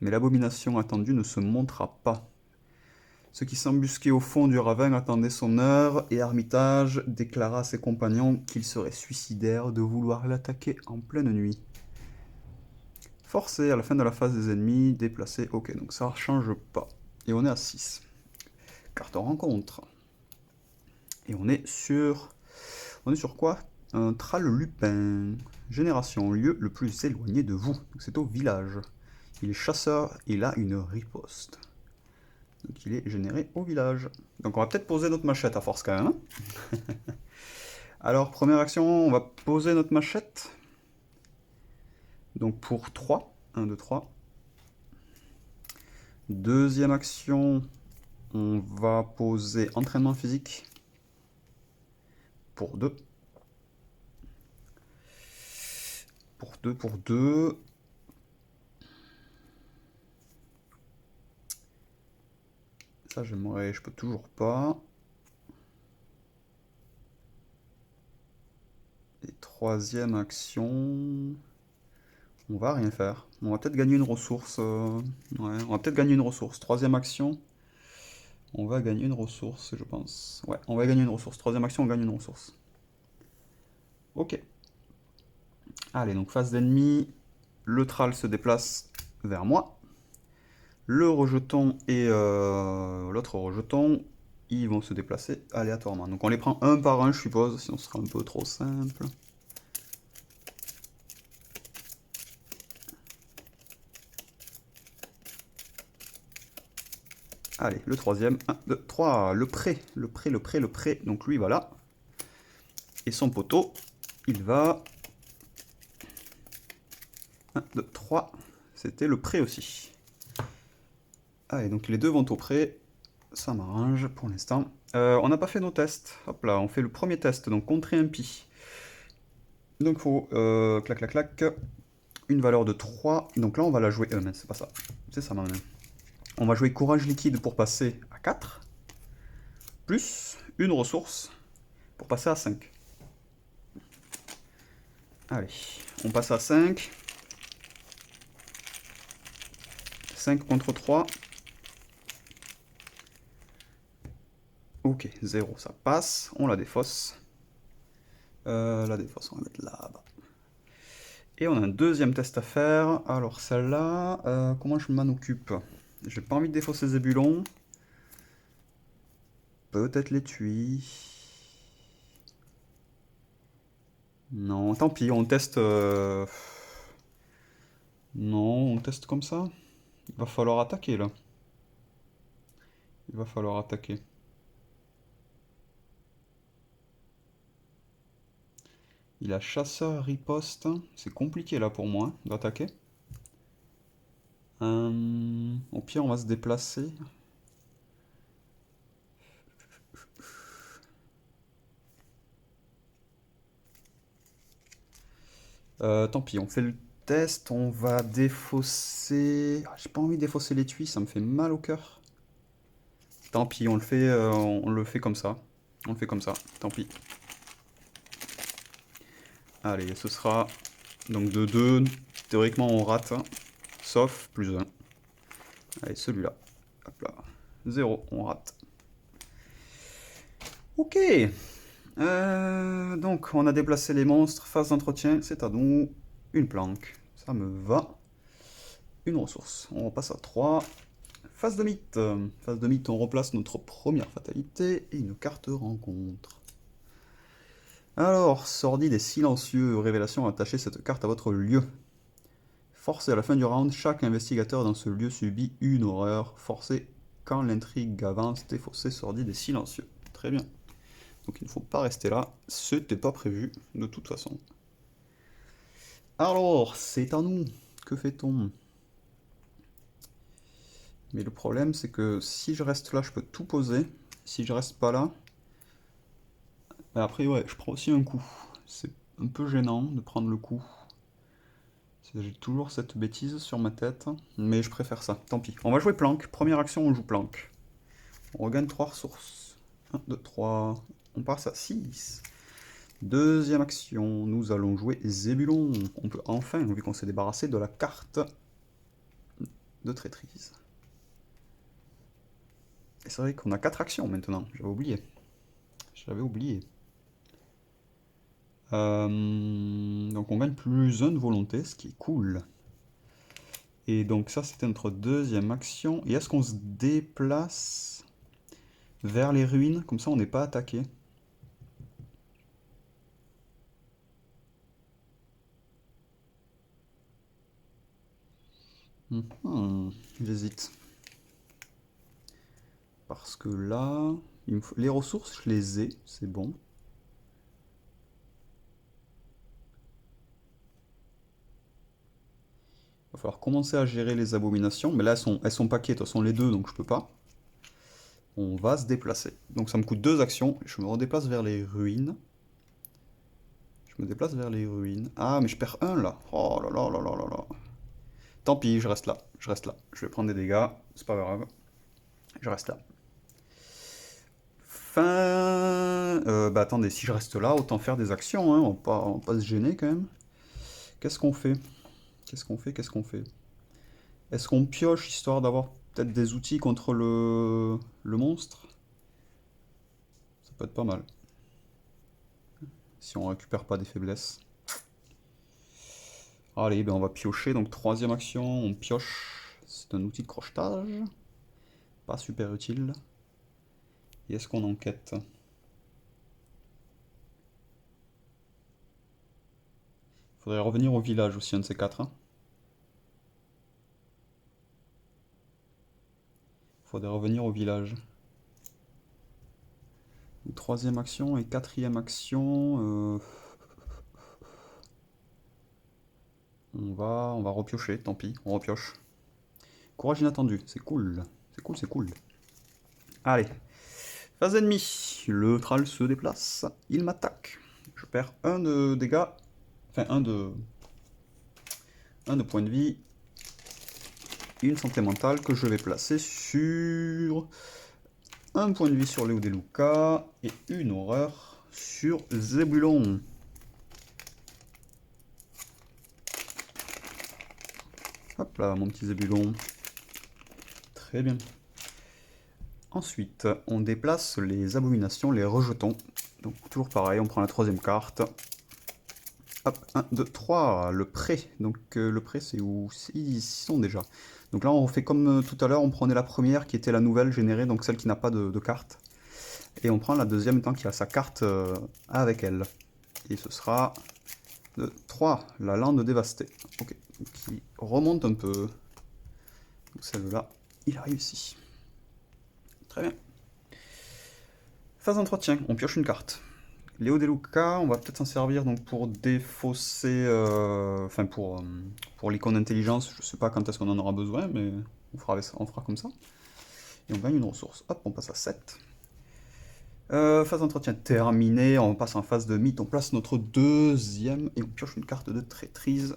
[SPEAKER 1] Mais l'abomination attendue ne se montra pas. Ceux qui s'embusquaient au fond du ravin attendaient son heure, et Armitage déclara à ses compagnons qu'il serait suicidaire de vouloir l'attaquer en pleine nuit. Forcé à la fin de la phase des ennemis, déplacé, ok, donc ça change pas. Et on est à 6. Carte rencontre. Et on est sur... On est sur quoi? Un Trallepin. Génération, lieu le plus éloigné de vous. C'est au village. Il est chasseur, il a une riposte. Donc il est généré au village. Donc on va peut-être poser notre machette à force quand même. Alors première action, on va poser notre machette. Donc pour 3. 1, 2, 3. Deuxième action, on va poser entraînement physique. Pour 2. Pour 2. Ça j'aimerais, je peux toujours pas. Et troisième action, on va rien faire. On va peut-être gagner une ressource. Ouais, on va peut-être gagner une ressource. Troisième action, on va gagner une ressource, je pense. Ouais, on va gagner une ressource. Troisième action, on gagne une ressource. Ok. Allez, donc face d'ennemi, le Thrall se déplace vers moi. Le rejeton et l'autre rejeton, ils vont se déplacer aléatoirement. Donc on les prend un par un, je suppose, sinon ce sera un peu trop simple. Allez, le troisième. 1, 2, 3. Le pré. Donc lui, voilà. Et son poteau, il va... 1, 2, 3. C'était le pré aussi. Allez, donc les deux vont au pré. Ça m'arrange pour l'instant. On n'a pas fait nos tests. Hop là, on fait le premier test. Donc contrer impie. Donc il faut... clac, clac, clac. Une valeur de 3. Donc là, on va la jouer... mais c'est pas ça. C'est ça, maintenant. On va jouer courage liquide pour passer à 4. Plus une ressource pour passer à 5. Allez, on passe à 5. 5 contre 3. Ok, 0, ça passe. On la défausse. La défausse, on va mettre là-bas. Et on a un deuxième test à faire. Alors celle-là, comment je m'en occupe? J'ai pas envie de défausser Zébulon. Peut-être les tuer. Non, tant pis, on teste... Non, on teste comme ça. Il va falloir attaquer, là. Il va falloir attaquer. Il a chasseur riposte. C'est compliqué, là, pour moi, d'attaquer. Au pire, on va se déplacer. Tant pis, on fait le test. On va défausser. Ah, j'ai pas envie de défausser l'étui, ça me fait mal au cœur. Tant pis, on le fait comme ça. On le fait comme ça, tant pis. Allez, ce sera donc de 2. Théoriquement, on rate, hein, sauf plus 1. Allez, celui-là. Hop là. 0, on rate. Ok. Donc, on a déplacé les monstres. Phase d'entretien, c'est à nous. Une planque. Ça me va. Une ressource. On repasse à 3. Phase de mythe. Phase de mythe, on replace notre première fatalité et une carte rencontre. Alors, sordide et silencieux, révélation, attachez cette carte à votre lieu. Forcé à la fin du round, chaque investigateur dans ce lieu subit une horreur. Forcé quand l'intrigue avance, défaussé, sordide et silencieux. Très bien. Donc il ne faut pas rester là, c'était pas prévu de toute façon. Alors, c'est à nous. Que fait-on? Mais le problème, c'est que si je reste là, je peux tout poser. Si je reste pas là... Mais après, ouais, je prends aussi un coup. C'est un peu gênant de prendre le coup. J'ai toujours cette bêtise sur ma tête, mais je préfère ça. Tant pis. On va jouer planque. Première action, on joue planque. On regagne 3 ressources. 1, 2, 3. On passe à 6. Deuxième action, nous allons jouer Zébulon. On peut enfin, vu qu'on s'est débarrassé de la carte de traîtrise. Et c'est vrai qu'on a 4 actions maintenant, j'avais oublié. J'avais oublié. Donc on gagne plus 1 de volonté, ce qui est cool. Et donc ça c'était notre deuxième action. Et est-ce qu'on se déplace vers les ruines? Comme ça on n'est pas attaqué. J'hésite. Parce que là, les ressources, je les ai, c'est bon. Il va falloir commencer à gérer les abominations. Mais là, elles sont paquets, de toute façon, les deux, donc je peux pas. On va se déplacer. Donc ça me coûte 2 actions. Je me redéplace vers les ruines. Je me déplace vers les ruines. Ah, mais je perds 1 là. Oh là là là là là là. Tant pis, je reste là. Je reste là. Je vais prendre des dégâts. C'est pas grave. Je reste là. Fin... bah attendez, si je reste là, autant faire des actions. Hein. On va pas se gêner quand même. Qu'est-ce qu'on fait? Qu'est-ce qu'on fait? Qu'est-ce qu'on fait? Est-ce qu'on pioche histoire d'avoir peut-être des outils contre le monstre? Ça peut être pas mal. Si on récupère pas des faiblesses. Allez, ben on va piocher. Donc troisième action, on pioche. C'est un outil de crochetage. Pas super utile. Et est-ce qu'on enquête? Faudrait revenir au village aussi, un de ces quatre. Hein. Faudrait revenir au village. Troisième action et quatrième action. On va repiocher, tant pis, on repioche. Courage inattendu, c'est cool. C'est cool, c'est cool. Allez. Phase ennemie. Le Thrall se déplace. Il m'attaque. Je perds 1 de dégâts. Enfin, 1 de points de vie. Une santé mentale que je vais placer sur... Un point de vie sur Léo Deluca. Et une horreur sur Zébulon. Hop là, mon petit Zébulon. Très bien. Ensuite, on déplace les abominations, les rejetons. Donc toujours pareil, on prend la troisième carte. Hop, 1, 2, 3, le pré. Donc le pré c'est où? Ils y sont déjà. Donc là on fait comme tout à l'heure, on prenait la première qui était la nouvelle générée, donc celle qui n'a pas de carte. Et on prend la deuxième tant qu'il a sa carte avec elle. Et ce sera de 3, la lande dévastée. Ok, qui remonte un peu. Celle-là, il arrive ici. Très bien. Phase d'entretien, on pioche une carte. Léo De Luca, on va peut-être s'en servir donc pour défausser, enfin pour l'icône intelligence. Je sais pas quand est-ce qu'on en aura besoin, mais on fera comme ça. Et on gagne une ressource. Hop, on passe à 7. Phase d'entretien terminée, on passe en phase de mythe, on place notre deuxième et on pioche une carte de traîtrise.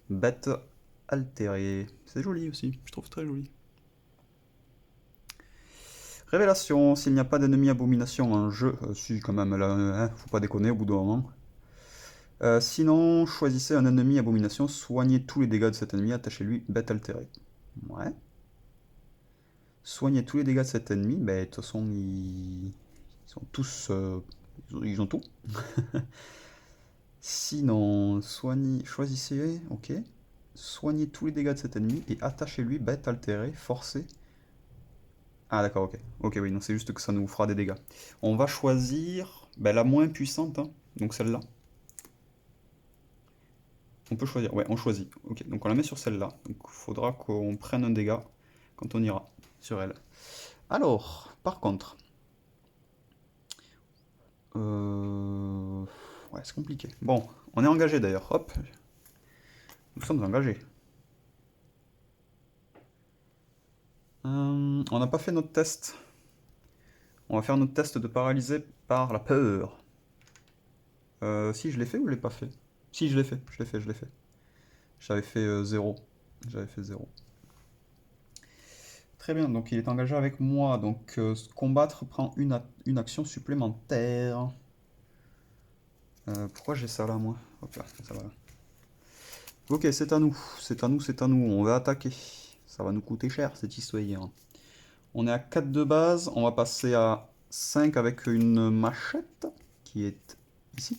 [SPEAKER 1] Bête altérée. C'est joli aussi, je trouve très joli. Révélation, s'il n'y a pas d'ennemi abomination en jeu, si quand même, là, hein, faut pas déconner au bout d'un moment. Sinon, choisissez un ennemi abomination, soignez tous les dégâts de cet ennemi, attachez-lui bête altérée. Ouais. Soignez tous les dégâts de cet ennemi, ben de toute façon ils sont tous... ils ont tout. Sinon, choisissez, ok. Soignez tous les dégâts de cet ennemi et attachez-lui bête altérée, forcée. Ah d'accord, ok. Ok, oui, non, c'est juste que ça nous fera des dégâts. On va choisir ben, la moins puissante, hein, donc celle-là. On peut choisir, ouais, on choisit. Ok, donc on la met sur celle-là. Donc il faudra qu'on prenne un dégât quand on ira sur elle. Alors, par contre... Ouais, c'est compliqué. Bon, on est engagé d'ailleurs, hop. Nous sommes engagés. On n'a pas fait notre test. On va faire notre test de paralysé par la peur. Si, je l'ai fait ou je l'ai pas fait? Si, je l'ai fait, je l'ai fait, je l'ai fait. J'avais fait 0. J'avais fait 0. Très bien, donc il est engagé avec moi. Donc combattre prend une action supplémentaire. Pourquoi j'ai ça là, moi? Hop là, ça va là. Ok, c'est à nous. C'est à nous, c'est à nous. On va attaquer. Ça va nous coûter cher cette histoire. On est à 4 de base. On va passer à 5 avec une machette qui est ici.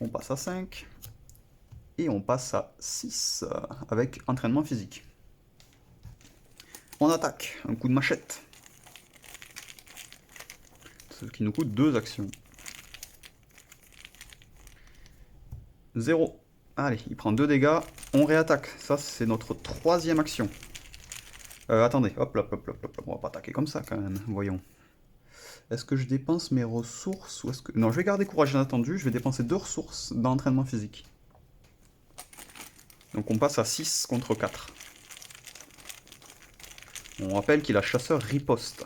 [SPEAKER 1] On passe à 5. Et on passe à 6 avec entraînement physique. On attaque. Un coup de machette. Ce qui nous coûte 2 actions. 0. Allez, il prend 2 dégâts. On réattaque. Ça, c'est notre troisième action. Attendez. Hop, hop, hop, hop, hop. On va pas attaquer comme ça quand même. Voyons. Est-ce que je dépense mes ressources ou est-ce que... Non, je vais garder courage inattendu. Je vais dépenser 2 ressources d'entraînement physique. Donc on passe à 6 contre 4. On rappelle qu'il a chasseur riposte.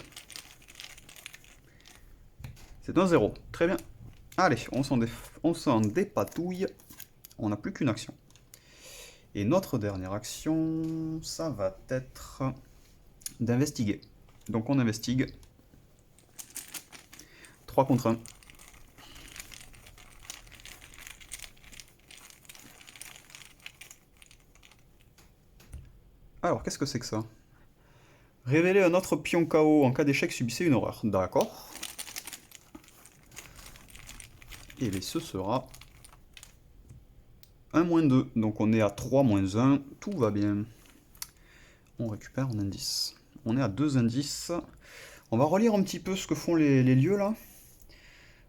[SPEAKER 1] C'est un 0. Très bien. Allez, on s'en dépatouille. On n'a plus qu'une action. Et notre dernière action, ça va être d'investiguer. Donc on investigue. 3 contre 1. Alors, qu'est-ce que c'est que ça? Révéler un autre pion KO en cas d'échec, subissez une horreur. D'accord. Et ce sera 1-2. Donc on est à 3-1. Tout va bien. On récupère un indice. On est à 2 indices. On va relire un petit peu ce que font les lieux là.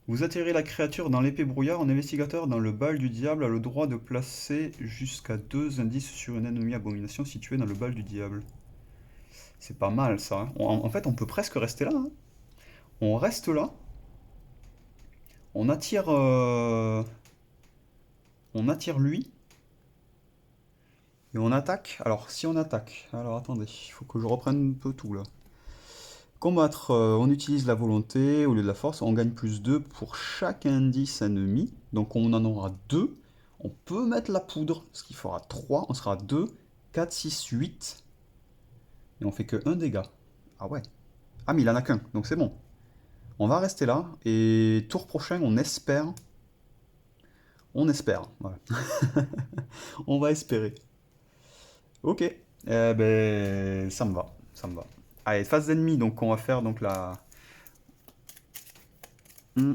[SPEAKER 1] Vous attirez la créature dans l'épée brouillard. Un investigateur dans le bal du diable a le droit de placer jusqu'à 2 indices sur une ennemie abomination située dans le bal du diable. C'est pas mal ça. Hein. En fait, on peut presque rester là. Hein. On reste là. On attire lui. Et on attaque. Alors, si on attaque... Alors, attendez. Il faut que je reprenne un peu tout là. Combattre, on utilise la volonté au lieu de la force. On gagne plus 2 pour chaque indice ennemi. Donc, on en aura 2. On peut mettre la poudre, ce qui fera 3. On sera à 2, 4, 6, 8. Et on fait que 1 dégât. Ah ouais. Ah, mais il en a qu'un. Donc, c'est bon. On va rester là. Et tour prochain, on espère... On espère. Voilà. On va espérer. Ok. Ben, ça me va. Ça me va. Allez, phase d'ennemi. Donc, on va faire donc la... Par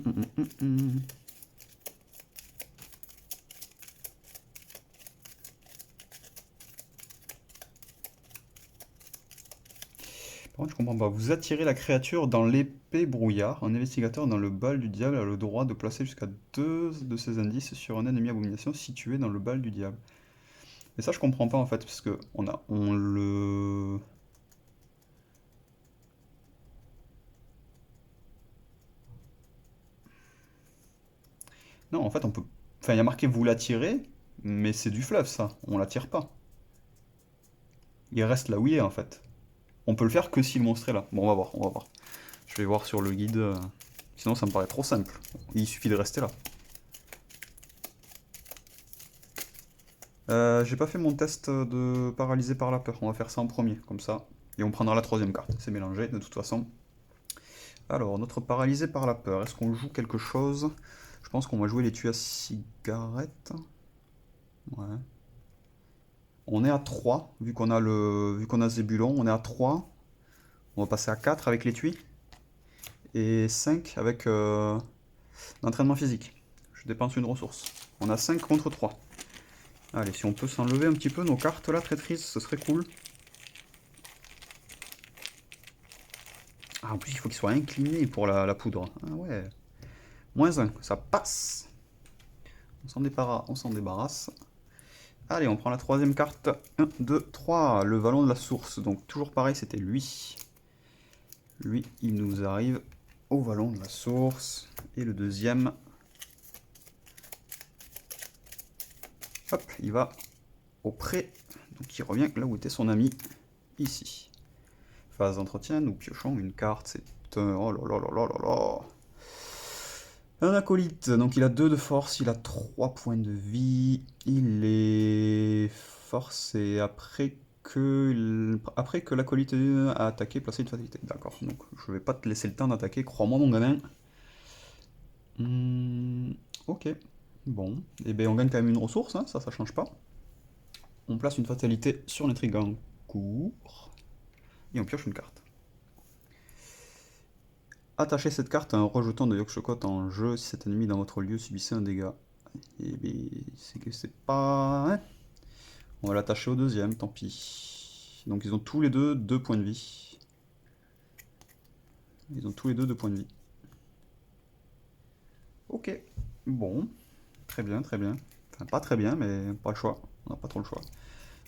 [SPEAKER 1] contre, je comprends pas. Vous attirez la créature dans l'épée brouillard. Un investigateur dans le bal du diable a le droit de placer jusqu'à 2 de ses indices sur un ennemi abomination situé dans le bal du diable. Mais ça, je comprends pas en fait, parce que on le... Non, en fait, on peut... Enfin, il y a marqué vous l'attirez, mais c'est du fleuve, ça. On l'attire pas. Il reste là où il est, en fait. On peut le faire que si le monstre est là. Bon, on va voir, on va voir. Je vais voir sur le guide. Sinon, ça me paraît trop simple. Il suffit de rester là. J'ai pas fait mon test de paralysé par la peur. On va faire ça en premier, comme ça. Et on prendra la troisième carte. C'est mélangé, de toute façon. Alors, notre paralysé par la peur. Est-ce qu'on joue quelque chose? Je pense qu'on va jouer les tuyaux à cigarette. Ouais. On est à 3, vu qu'on a Zébulon. On est à 3. On va passer à 4 avec l'étui. Et 5 avec l'entraînement physique. Je dépense une ressource. On a 5 contre 3. Allez, si on peut s'enlever un petit peu nos cartes là, traîtrises, ce serait cool. Ah, en plus, il faut qu'il soit incliné pour la poudre. Ah ouais. -1, ça passe. On s'en débarrasse. Allez, on prend la troisième carte. 1, 2, 3. Le vallon de la source. Donc, toujours pareil, c'était lui. Lui, il nous arrive au vallon de la source. Et le deuxième, hop, il va au pré. Donc, il revient là où était son ami, ici. Phase d'entretien, nous piochons une carte. C'est un... Oh là là là là là là. Un acolyte, donc il a 2 de force, il a 3 points de vie, il est forcé après que l'acolyte a attaqué, placé une fatalité. D'accord, donc je vais pas te laisser le temps d'attaquer, crois-moi mon gamin. Ok, bon, et bien on gagne quand même une ressource, hein, ça change pas. On place une fatalité sur l'intrigue en cours, et on pioche une carte. Attachez cette carte à un rejeton de Yogg-Sothoth en jeu si cet ennemi dans votre lieu subissait un dégât. Et bien, c'est que c'est pas... Hein, on va l'attacher au deuxième, tant pis. Donc ils ont tous les deux 2 points de vie. Ils ont tous les deux 2 points de vie. Ok, bon, très bien, très bien. Enfin, pas très bien, mais pas le choix. On n'a pas trop le choix.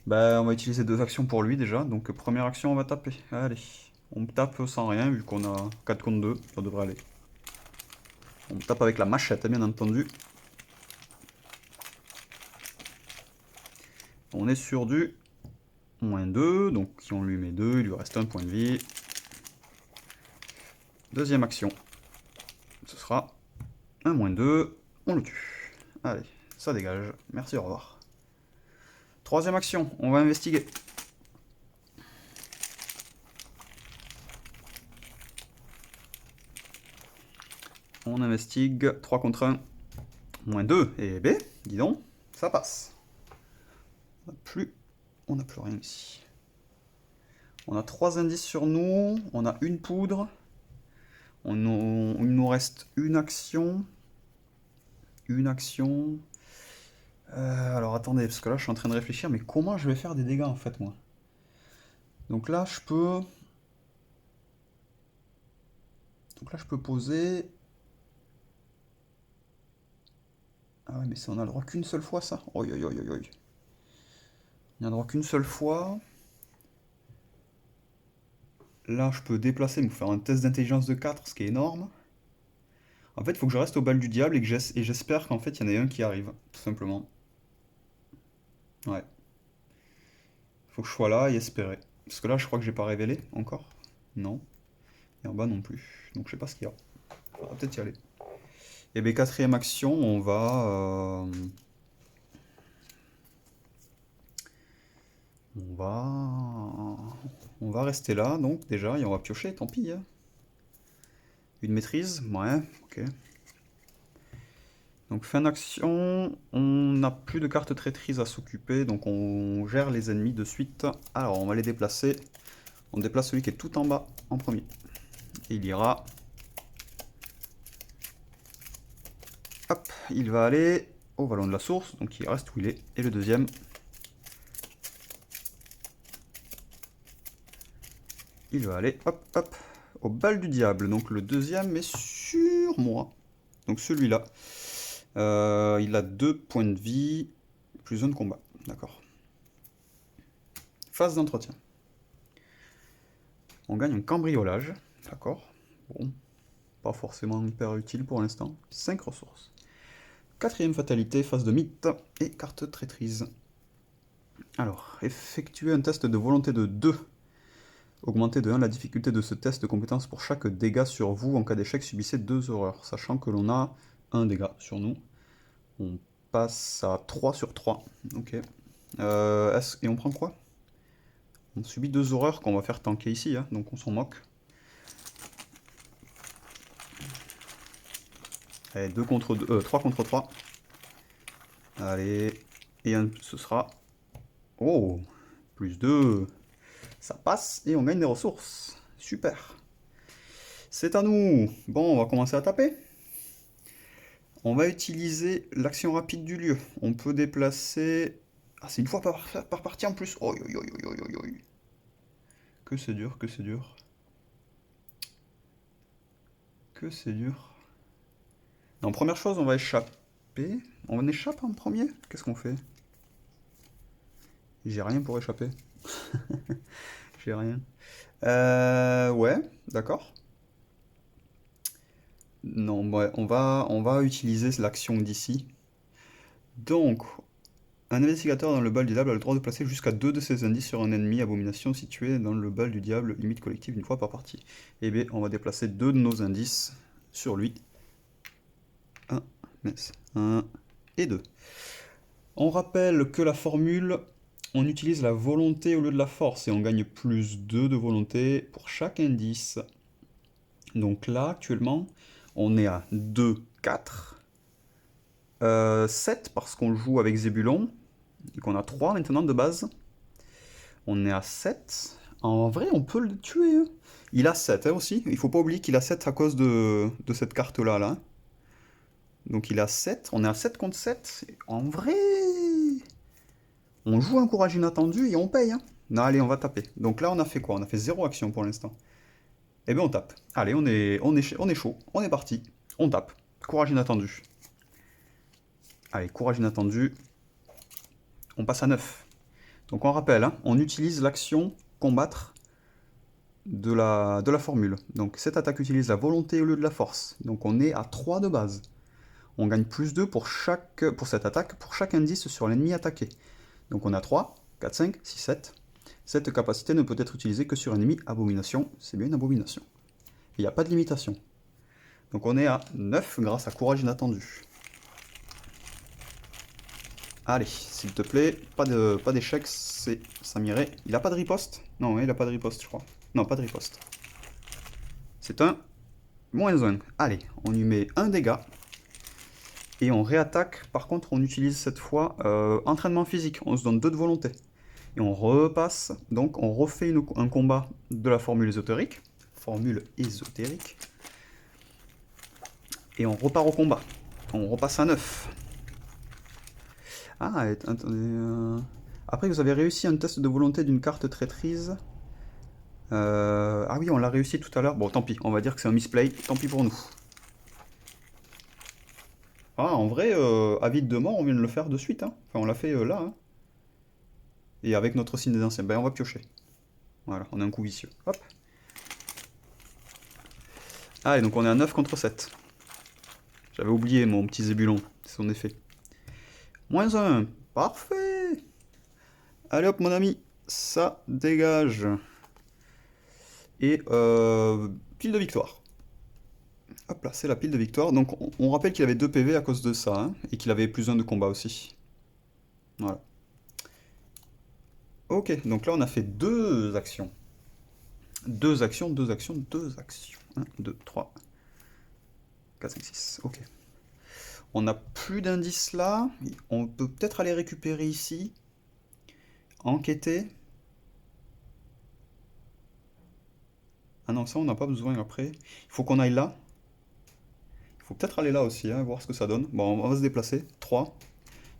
[SPEAKER 1] Bah, on va utiliser 2 actions pour lui déjà. Donc première action, on va taper. Allez, on tape sans rien vu qu'on a 4 contre 2, ça devrait aller. On tape avec la machette, bien entendu. On est sur du -2, donc si on lui met 2, il lui reste un point de vie. Deuxième action, ce sera un -2, on le tue. Allez, ça dégage, merci, au revoir. Troisième action, on va investiguer. On investigue, 3 contre 1, -2, et B, dis donc, ça passe. On n'a plus rien ici. On a 3 indices sur nous, on a une poudre, il nous reste une action. Alors attendez, parce que là je suis en train de réfléchir, mais comment je vais faire des dégâts en fait moi? Donc là je peux... poser... Ah ouais, mais on a le droit qu'une seule fois ça. Oi, oi, oi, oi, oi. Il n'y a le droit qu'une seule fois. Là je peux déplacer, me faire un test d'intelligence de 4, ce qui est énorme. En fait il faut que je reste au bal du diable et j'espère qu'en fait il y en ait un qui arrive, tout simplement. Ouais. Faut que je sois là et espérer. Parce que là je crois que j'ai pas révélé encore. Non. Et en bas non plus. Donc je sais pas ce qu'il y a. On va peut-être y aller. Et bien, quatrième action, on va... On va rester là, donc déjà, et on va piocher, tant pis. Hein. Une maîtrise, ouais, ok. Donc fin d'action, on n'a plus de carte traîtrise à s'occuper, donc on gère les ennemis de suite. Alors on va les déplacer. On déplace celui qui est tout en bas en premier. Et il ira... Hop, il va aller au vallon de la source, donc il reste où il est. Et le deuxième... Il va aller, hop, hop, au bal du diable. Donc le deuxième est sur moi. Donc celui-là. Il a 2 points de vie, plus 1 de combat. D'accord. Phase d'entretien. On gagne un cambriolage. D'accord. Bon. Pas forcément hyper utile pour l'instant. 5 ressources. 4e fatalité, phase de mythe et carte traîtrise. Alors, effectuer un test de volonté de 2. Augmentez de 1 la difficulté de ce test de compétence pour chaque dégât sur vous. En cas d'échec, subissez 2 horreurs. Sachant que l'on a un dégât sur nous. On passe à 3 sur 3. Ok. Et on prend quoi? On subit 2 horreurs qu'on va faire tanker ici, hein, donc on s'en moque. Allez, 3 contre 3. Allez, et ce sera... Oh, plus 2. Ça passe et on gagne des ressources. Super. C'est à nous. Bon, on va commencer à taper. On va utiliser l'action rapide du lieu. On peut déplacer... Ah, c'est une fois par partie en plus. Oi, oi, oi, oi, oi, oi. Que c'est dur, que c'est dur. Que c'est dur. Non, première chose, on va échapper. On échappe en premier? Qu'est-ce qu'on fait? J'ai rien pour échapper. J'ai rien. Ouais, d'accord. Non, ouais, on va utiliser l'action d'ici. Donc, un investigateur dans le bal du diable a le droit de placer jusqu'à 2 de ses indices sur un ennemi abomination situé dans le bal du diable, limite collective une fois par partie. Eh bien, on va déplacer 2 de nos indices sur lui. 1 et 2. On rappelle que la formule, on utilise la volonté au lieu de la force et on gagne plus 2 de volonté pour chaque indice. Donc là, actuellement, on est à 2, 4, 7 parce qu'on joue avec Zébulon, et qu'on a 3 maintenant de base. On est à 7. En vrai, on peut le tuer. Hein. Il a 7 hein, aussi. Il faut pas oublier qu'il a 7 à cause de cette carte-là. Là. Donc il a 7. On est à 7 contre 7. En vrai, on joue un courage inattendu et on paye. Hein. Non, allez, on va taper. Donc là, on a fait quoi? On a fait 0 action pour l'instant. Eh bien, on tape. Allez, on est chaud. On est parti. On tape. Courage inattendu. Allez, courage inattendu. On passe à 9. Donc on rappelle, hein, on utilise l'action combattre de la formule. Donc cette attaque utilise la volonté au lieu de la force. Donc on est à 3 de base. On gagne plus 2 pour cette attaque, pour chaque indice sur l'ennemi attaqué. Donc on a 3, 4, 5, 6, 7. Cette capacité ne peut être utilisée que sur un ennemi abomination. C'est bien une abomination. Il n'y a pas de limitation. Donc on est à 9 grâce à courage inattendu. Allez, s'il te plaît, pas d'échec, ça m'irait. Il a pas de riposte? Non, il a pas de riposte, je crois. Non, pas de riposte. C'est un -1. Allez, on lui met un dégât. Et on réattaque. Par contre, on utilise cette fois entraînement physique. On se donne 2 de volonté. Et on repasse. Donc, on refait un combat de la formule ésotérique. Formule ésotérique. Et on repart au combat. On repasse à 9. Ah, attendez. Après, vous avez réussi un test de volonté d'une carte traîtrise. Ah oui, on l'a réussi tout à l'heure. Bon, tant pis, on va dire que c'est un misplay. Tant pis pour nous. Ah, en vrai, Avide de mort, on vient de le faire de suite. Hein. Enfin, on l'a fait là. Hein. Et avec notre signe des anciens. Ben, on va piocher. Voilà, on a un coup vicieux. Hop. Ah, et donc on est à 9 contre 7. J'avais oublié mon petit zébulon. C'est son effet. -1. Parfait. Allez hop, mon ami. Ça dégage. Et pile de victoire. Hop là, c'est la pile de victoire. Donc on rappelle qu'il avait 2 PV à cause de ça. Hein, et qu'il avait plus 1 de combat aussi. Voilà. Ok, donc là on a fait 2 actions. 2 actions, 2 actions, 2 actions. 1, 2, 3, 4, 5, 6. Ok. On n'a plus d'indices là. On peut peut-être aller récupérer ici. Enquêter. Ah non, ça on n'a pas besoin après. Il faut qu'on aille là. Il faut peut-être aller là aussi, hein, voir ce que ça donne. Bon, on va se déplacer. 3.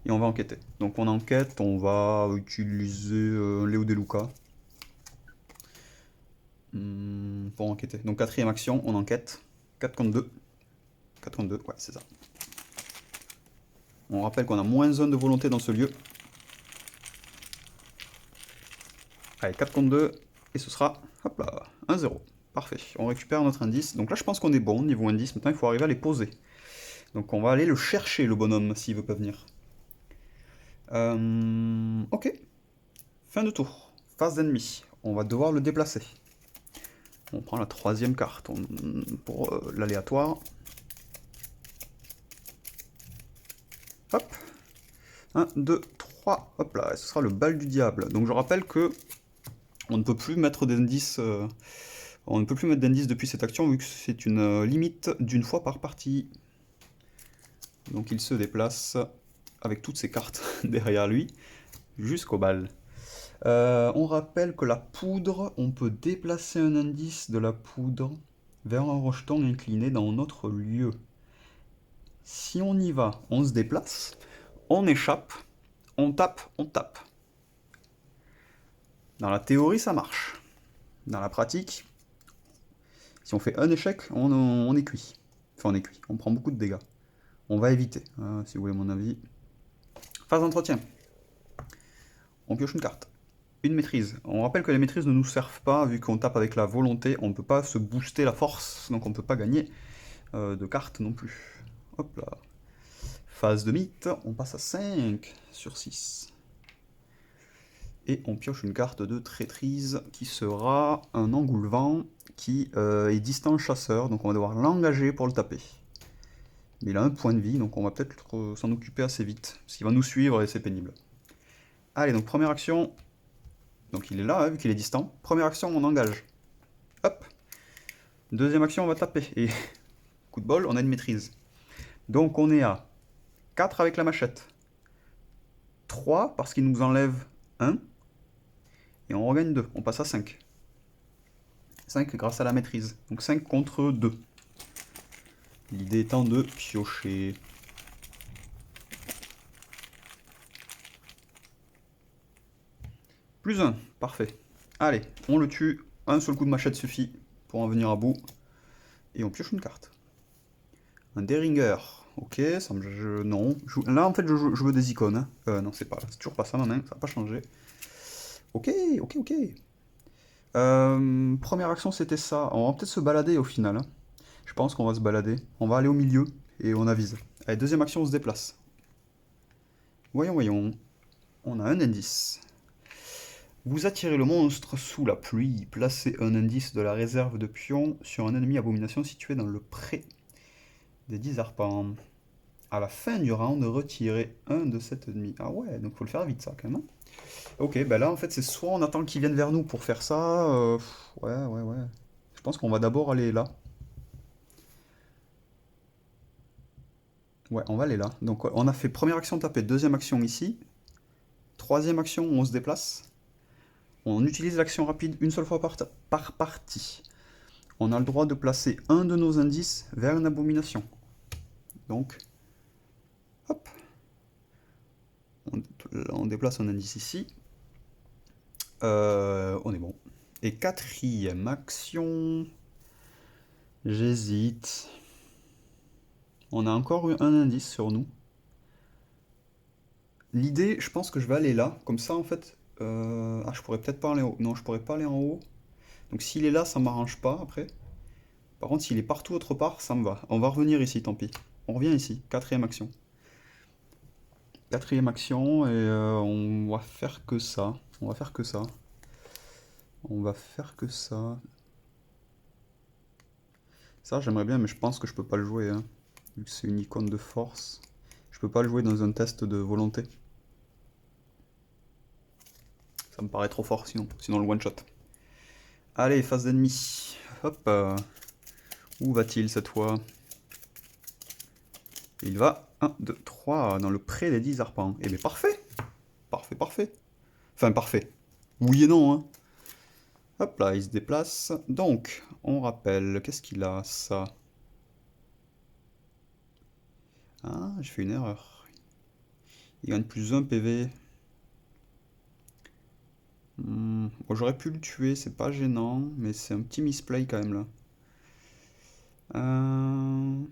[SPEAKER 1] Et on va enquêter. Donc on enquête, on va utiliser Léo De Luca. Pour enquêter. Donc 4e action, on enquête. 4 contre 2. 4 contre 2, ouais, c'est ça. On rappelle qu'on a -1 de volonté dans ce lieu. Allez, 4 contre 2. Et ce sera, hop là, 1-0. Parfait. On récupère notre indice. Donc là, je pense qu'on est bon niveau indice. Maintenant, il faut arriver à les poser. Donc on va aller le chercher, le bonhomme, s'il veut pas venir. Ok. Fin de tour. Phase d'ennemi. On va devoir le déplacer. On prend la troisième carte pour l'aléatoire. Hop. 1, 2, 3. Hop là, ce sera le bal du diable. Donc je rappelle que on ne peut plus mettre d'indices. On ne peut plus mettre d'indices depuis cette action vu que c'est une limite d'une fois par partie. Donc il se déplace avec toutes ses cartes derrière lui jusqu'au bal. On rappelle que la poudre, on peut déplacer un indice de la poudre vers un rejeton incliné dans notre lieu. Si on y va, on se déplace, on échappe, on tape, on tape. Dans la théorie, ça marche. Dans la pratique, si on fait un échec, on est cuit. Enfin, on est cuit, on prend beaucoup de dégâts. On va éviter, si vous voulez mon avis. Phase d'entretien. On pioche une carte. Une maîtrise. On rappelle que les maîtrises ne nous servent pas, vu qu'on tape avec la volonté, on ne peut pas se booster la force, donc on ne peut pas gagner de cartes non plus. Hop là. Phase de mythe, on passe à 5 sur 6. Et on pioche une carte de traîtrise qui sera un engoulevent qui est distant chasseur, donc on va devoir l'engager pour le taper. Mais il a un point de vie, donc on va peut-être s'en occuper assez vite, parce qu'il va nous suivre et c'est pénible. Allez, donc première action, donc il est là, hein, vu qu'il est distant. Première action, on engage. Hop. Deuxième action, on va taper. Et coup de bol, on a une maîtrise. Donc on est à 4 avec la machette. 3 parce qu'il nous enlève 1. Et on regagne 2. On passe à 5. 5 grâce à la maîtrise. Donc 5 contre 2. L'idée étant de piocher. Plus 1. Parfait. Allez, on le tue. Un seul coup de machette suffit pour en venir à bout. Et on pioche une carte. Un Deringer. Ok, ça me... non. Là, en fait, je veux des icônes. Non, c'est toujours pas ça, ma main. Ça n'a pas changé. Ok, ok, ok. Première action, c'était ça. On va peut-être se balader au final, hein. Je pense qu'on va se balader. On va aller au milieu et on avise. Allez, deuxième action, on se déplace. Voyons, voyons. On a un indice. Vous attirez le monstre sous la pluie. Placez un indice de la réserve de pions sur un ennemi abomination situé dans le pré des 10 arpents. À la fin du round, retirez un de cet ennemi. Ah ouais, donc faut le faire vite ça quand même, hein. Ok, ben là en fait c'est soit on attend qu'ils viennent vers nous pour faire ça. Ouais. Je pense qu'on va d'abord aller là. Ouais, on va aller là. Donc on a fait première action taper, deuxième action ici. Troisième action, on se déplace. On utilise l'action rapide une seule fois par partie. On a le droit de placer un de nos indices vers une abomination. Donc, hop. On déplace un indice ici. On est bon. Et quatrième action. J'hésite. On a encore un indice sur nous. L'idée, je pense que je vais aller là. Comme ça, en fait... Ah, je pourrais peut-être pas aller en haut. Non, je pourrais pas aller en haut. Donc s'il est là, ça m'arrange pas après. Par contre, s'il est partout autre part, ça me va. On va revenir ici, tant pis. On revient ici. Quatrième action. Quatrième action, et on va faire que ça. On va faire que ça. On va faire que ça. Ça, j'aimerais bien, mais je pense que je peux pas le jouer, hein. Vu que c'est une icône de force. Je peux pas le jouer dans un test de volonté. Ça me paraît trop fort sinon le one shot. Allez, phase d'ennemi. Hop. Où va-t-il cette fois? Il va 1, 2, 3 dans le pré des 10 arpents. Eh bien parfait. Parfait. Enfin parfait. Oui et non, hein. Hop là, il se déplace. Donc, on rappelle, qu'est-ce qu'il a ça? Ah, j'ai fait une erreur. Il gagne plus 1 PV. Bon, j'aurais pu le tuer, c'est pas gênant, mais c'est un petit misplay quand même là.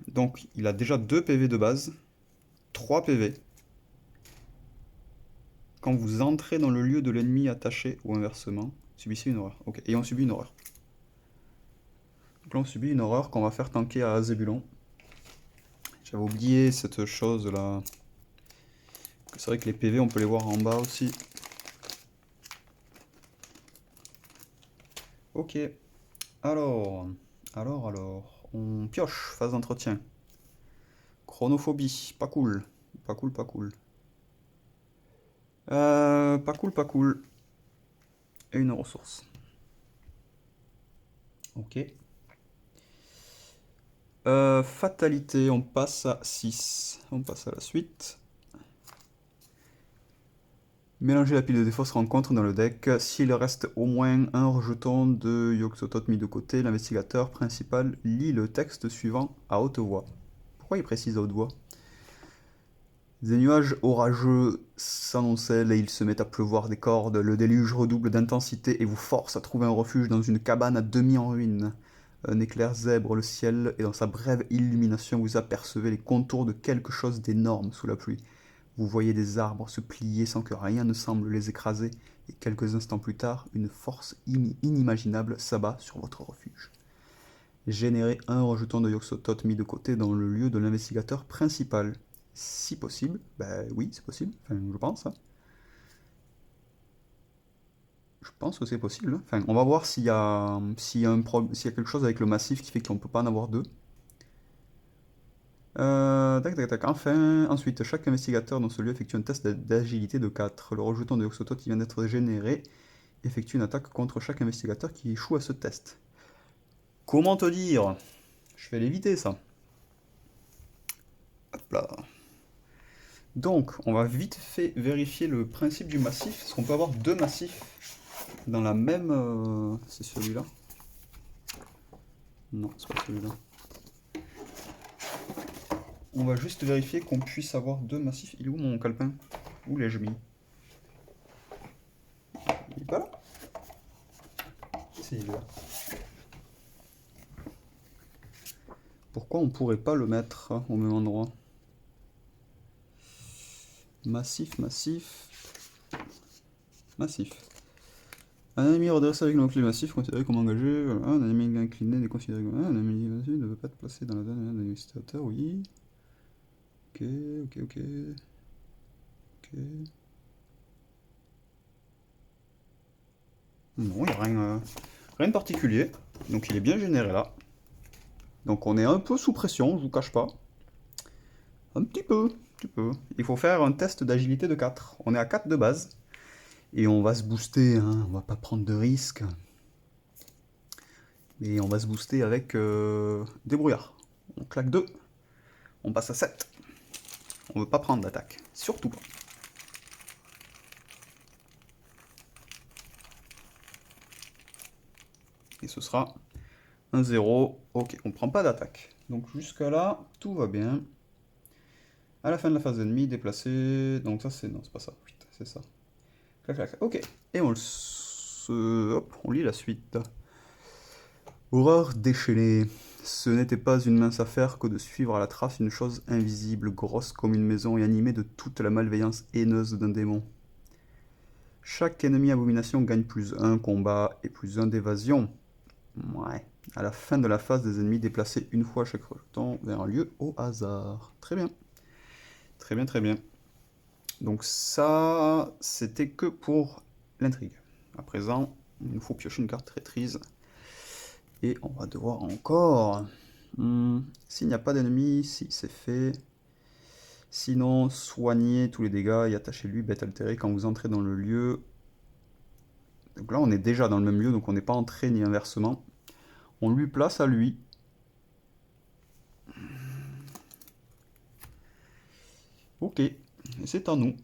[SPEAKER 1] Donc, il a déjà 2 PV de base, 3 PV. Quand vous entrez dans le lieu de l'ennemi attaché ou inversement, subissez une horreur. Ok, et on subit une horreur. Donc là, on subit une horreur qu'on va faire tanker à Zébulon. J'avais oublié cette chose là. C'est vrai que les PV on peut les voir en bas aussi. Ok. Alors. On pioche, phase d'entretien. Chronophobie, pas cool. Pas cool, pas cool. Pas cool, pas cool. Et une ressource. Ok. Fatalité, on passe à 6. On passe à la suite. Mélanger la pile de défauts se rencontre dans le deck. S'il reste au moins un rejeton de Yogg-Sothoth mis de côté, l'investigateur principal lit le texte suivant à haute voix. Pourquoi il précise à haute voix? Des nuages orageux s'annoncellent et il se met à pleuvoir des cordes. Le déluge redouble d'intensité et vous force à trouver un refuge dans une cabane à demi en ruine. Un éclair zèbre le ciel et dans sa brève illumination vous apercevez les contours de quelque chose d'énorme sous la pluie. Vous voyez des arbres se plier sans que rien ne semble les écraser et quelques instants plus tard, une force inimaginable s'abat sur votre refuge. Générez un rejeton de Yogg-Sothoth mis de côté dans le lieu de l'investigateur principal. Si possible, ben oui, c'est possible, enfin je pense. Hein. Je pense que c'est possible. Hein. Enfin, on va voir s'il y a quelque chose avec le massif qui fait qu'on ne peut pas en avoir deux. Tac, tac, tac. Enfin, ensuite, chaque investigateur dans ce lieu effectue un test d'agilité de 4. Le rejeton de Yogg-Sothoth qui vient d'être généré effectue une attaque contre chaque investigateur qui échoue à ce test. Comment te dire? Je vais l'éviter ça. Hop là. Donc, on va vite fait vérifier le principe du massif. Est-ce qu'on peut avoir deux massifs dans la même... C'est celui-là? Non, c'est pas celui-là. On va juste vérifier qu'on puisse avoir deux massifs. Il est où mon calepin? Où l'ai-je mis? Il est pas là? Si, il est là. Pourquoi on pourrait pas le mettre au même endroit? Massif, massif. Massif. Un ennemi redressé avec un clé massif considéré comme engagé. Voilà. Un ennemi incliné est considéré comme... Un ennemi massif ne peut pas être placé dans la zone d'un investigateur, oui. Ok, ok, ok. Ok. Non, il n'y a rien de particulier. Donc il est bien généré là. Donc on est un peu sous pression, je vous cache pas. Un petit peu, un petit peu. Il faut faire un test d'agilité de 4. On est à 4 de base. Et on va se booster, hein. On va pas prendre de risques. Et on va se booster avec des brouillards. On claque 2. On passe à 7. On veut pas prendre d'attaque. Surtout pas. Et ce sera un 0. Ok, on prend pas d'attaque. Donc jusqu'à là, tout va bien. À la fin de la phase ennemie, déplacer. Donc ça c'est... Non, c'est pas ça. C'est ça. Clac, clac. Ok. Et on lit la suite. Horreur déchaînée. Ce n'était pas une mince affaire que de suivre à la trace une chose invisible, grosse comme une maison et animée de toute la malveillance haineuse d'un démon. Chaque ennemi abomination gagne +1 combat et +1 d'évasion. Ouais. À la fin de la phase, des ennemis déplacés une fois chaque rejeton vers un lieu au hasard. Très bien. Très bien, très bien. Donc ça, c'était que pour l'intrigue. À présent, il nous faut piocher une carte traîtrise. Et on va devoir encore... S'il n'y a pas d'ennemis, si c'est fait. Sinon, soignez tous les dégâts et attachez-lui bête altérée quand vous entrez dans le lieu. Donc là, on est déjà dans le même lieu, donc on n'est pas entré ni inversement. On lui place à lui. Ok, c'est à nous.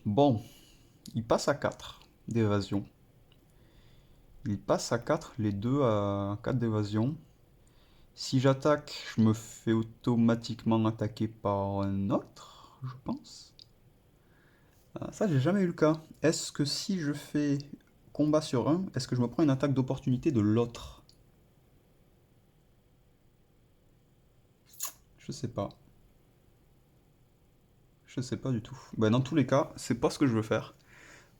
[SPEAKER 1] Bon, il passe à 4 d'évasion. Il passe à 4, les deux à 4 d'évasion. Si j'attaque, je me fais automatiquement attaquer par un autre, je pense. Ah, ça, j'ai jamais eu le cas. Est-ce que si je fais combat sur un, est-ce que je me prends une attaque d'opportunité de l'autre? Je sais pas. Je sais pas du tout. Bah, dans tous les cas, c'est pas ce que je veux faire.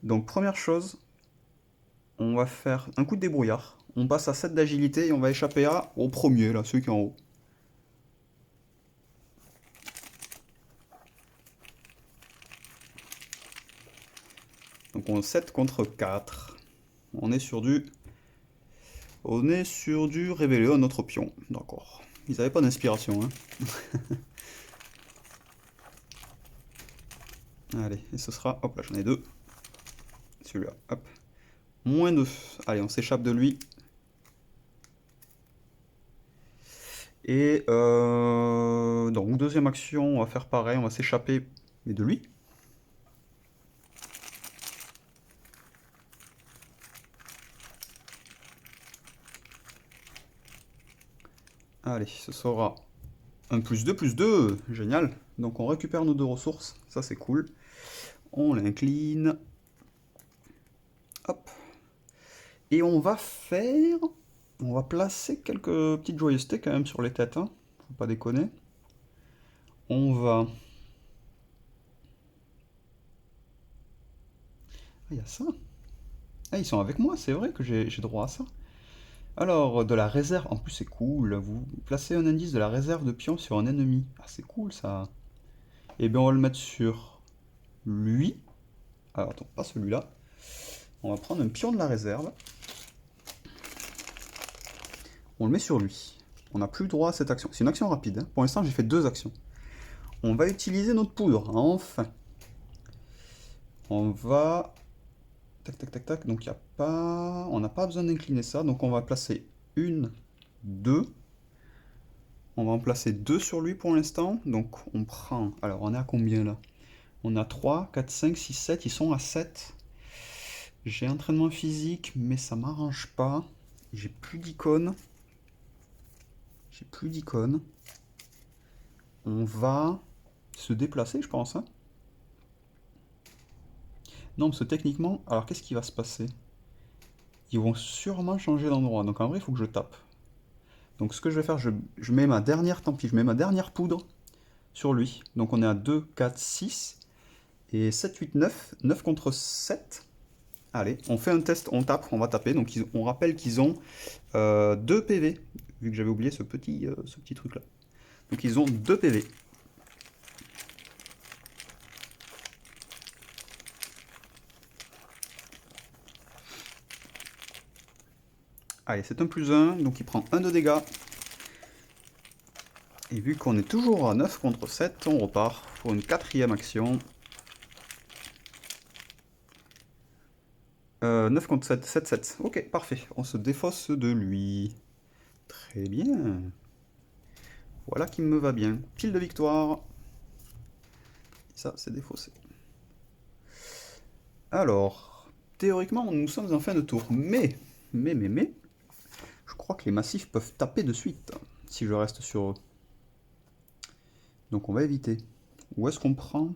[SPEAKER 1] Donc, première chose, on va faire un coup de débrouillard. On passe à 7 d'agilité et on va échapper au premier, là, celui qui est en haut. Donc on 7 contre 4. On est sur du... On est sur du révéler un autre pion. D'accord. Ils n'avaient pas d'inspiration, hein. Allez, et ce sera... Hop là, j'en ai deux. Celui-là, hop. Moins 2. Allez, on s'échappe de lui. Et donc, deuxième action, on va faire pareil. On va s'échapper, mais de lui. Allez, ce sera un plus 2, génial. Donc on récupère nos deux ressources, ça c'est cool. On l'incline. Hop. Et on va faire... On va placer quelques petites joyeusetés quand même sur les têtes, hein. Faut pas déconner. On va... Ah, il y a ça. Ah, ils sont avec moi, c'est vrai que j'ai droit à ça. Alors, de la réserve, en plus c'est cool, vous placez un indice de la réserve de pions sur un ennemi. Ah, c'est cool ça. Et bien on va le mettre sur lui. Alors attends, pas celui-là. On va prendre un pion de la réserve. On le met sur lui. On n'a plus droit à cette action. C'est une action rapide, hein. Pour l'instant j'ai fait 2 actions. On va utiliser notre poudre, enfin. On va... Tac, tac, tac, tac. Donc il y a pas... On n'a pas besoin d'incliner ça. Donc on va placer 1, 2. On va en placer 2 sur lui pour l'instant. Donc on prend... Alors on est à combien là? On a 3, 4, 5, 6, 7. Ils sont à 7. J'ai entraînement physique, mais ça m'arrange pas. J'ai plus d'icônes. J'ai plus d'icônes. On va se déplacer, je pense, hein. Non, parce que techniquement... Alors qu'est-ce qui va se passer? Ils vont sûrement changer d'endroit. Donc en vrai, il faut que je tape. Donc ce que je vais faire, je mets ma dernière, tant pis, je mets ma dernière poudre sur lui. Donc on est à 2, 4, 6 et 7, 8, 9. 9 contre 7. Allez, on fait un test, on tape, on va taper. Donc on rappelle qu'ils ont 2 PV, vu que j'avais oublié ce petit truc là. Donc ils ont 2 PV. Allez, c'est un plus 1, donc il prend 1 de dégâts. Et vu qu'on est toujours à 9 contre 7, on repart pour une 4e action. 9 contre 7, 7, 7. Ok, parfait. On se défausse de lui. Très bien. Voilà qui me va bien. Pile de victoire. Ça, c'est défaussé. Alors, théoriquement, nous sommes en fin de tour. Mais, je crois que les massifs peuvent taper de suite si je reste sur eux. Donc on va éviter. Où est-ce qu'on prend?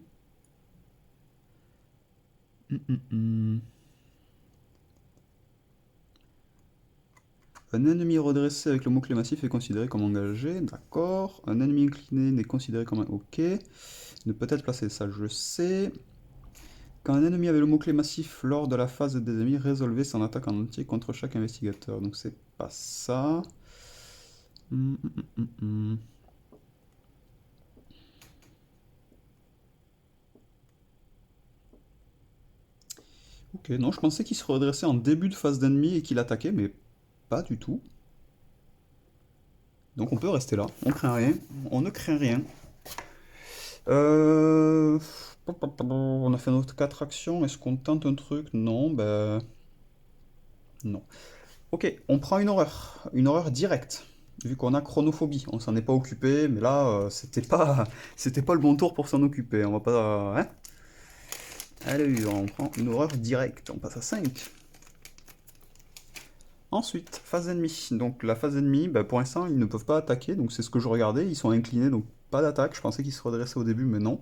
[SPEAKER 1] Un ennemi redressé avec le mot-clé massif est considéré comme engagé, d'accord. Un ennemi incliné n'est considéré comme un... Ok. Ne peut être placé, ça je sais. Quand un ennemi avait le mot-clé massif lors de la phase des ennemis, résolvez son attaque en entier contre chaque investigateur. Donc c'est pas ça. Ok, non, je pensais qu'il se redressait en début de phase d'ennemi et qu'il attaquait, mais pas du tout. Donc on peut rester là, on craint rien, on ne craint rien. On a fait notre 4 actions, est-ce qu'on tente un truc? Non, ben... Non. Ok, on prend une horreur directe, vu qu'on a chronophobie. On s'en est pas occupé, mais là, c'était pas le bon tour pour s'en occuper. On va pas... Hein? Allez, on prend une horreur directe, on passe à 5. Ensuite, phase ennemie. Donc la phase ennemie, bah, pour l'instant, ils ne peuvent pas attaquer, donc c'est ce que je regardais. Ils sont inclinés, donc pas d'attaque. Je pensais qu'ils se redressaient au début, mais non.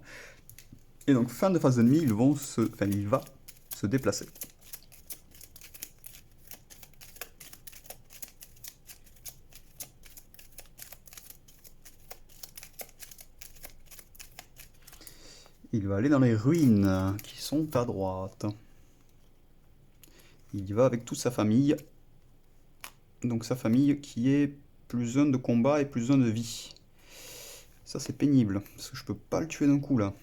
[SPEAKER 1] Et donc, fin de phase ennemie, il va se déplacer. Il va aller dans les ruines qui sont à droite. Il y va avec toute sa famille. Donc sa famille qui est plus 1 de combat et plus 1 de vie. Ça c'est pénible, parce que je peux pas le tuer d'un coup là.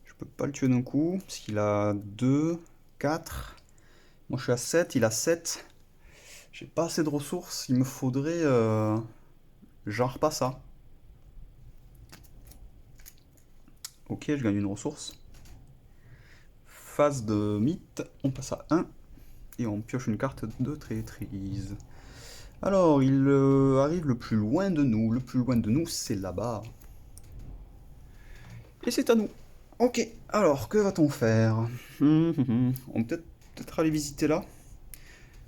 [SPEAKER 1] Je Je peux pas le tuer d'un coup, parce qu'il a 2, 4. Moi je suis à 7, il a 7. J'ai pas assez de ressources, il me faudrait genre pas ça. Ok, je gagne une ressource. Phase de mythe, on passe à 1 et on pioche une carte de traîtrise. Alors, il arrive le plus loin de nous. Le plus loin de nous, c'est là-bas. Et c'est à nous. Ok, alors, que va-t-on faire? On peut peut-être aller visiter là.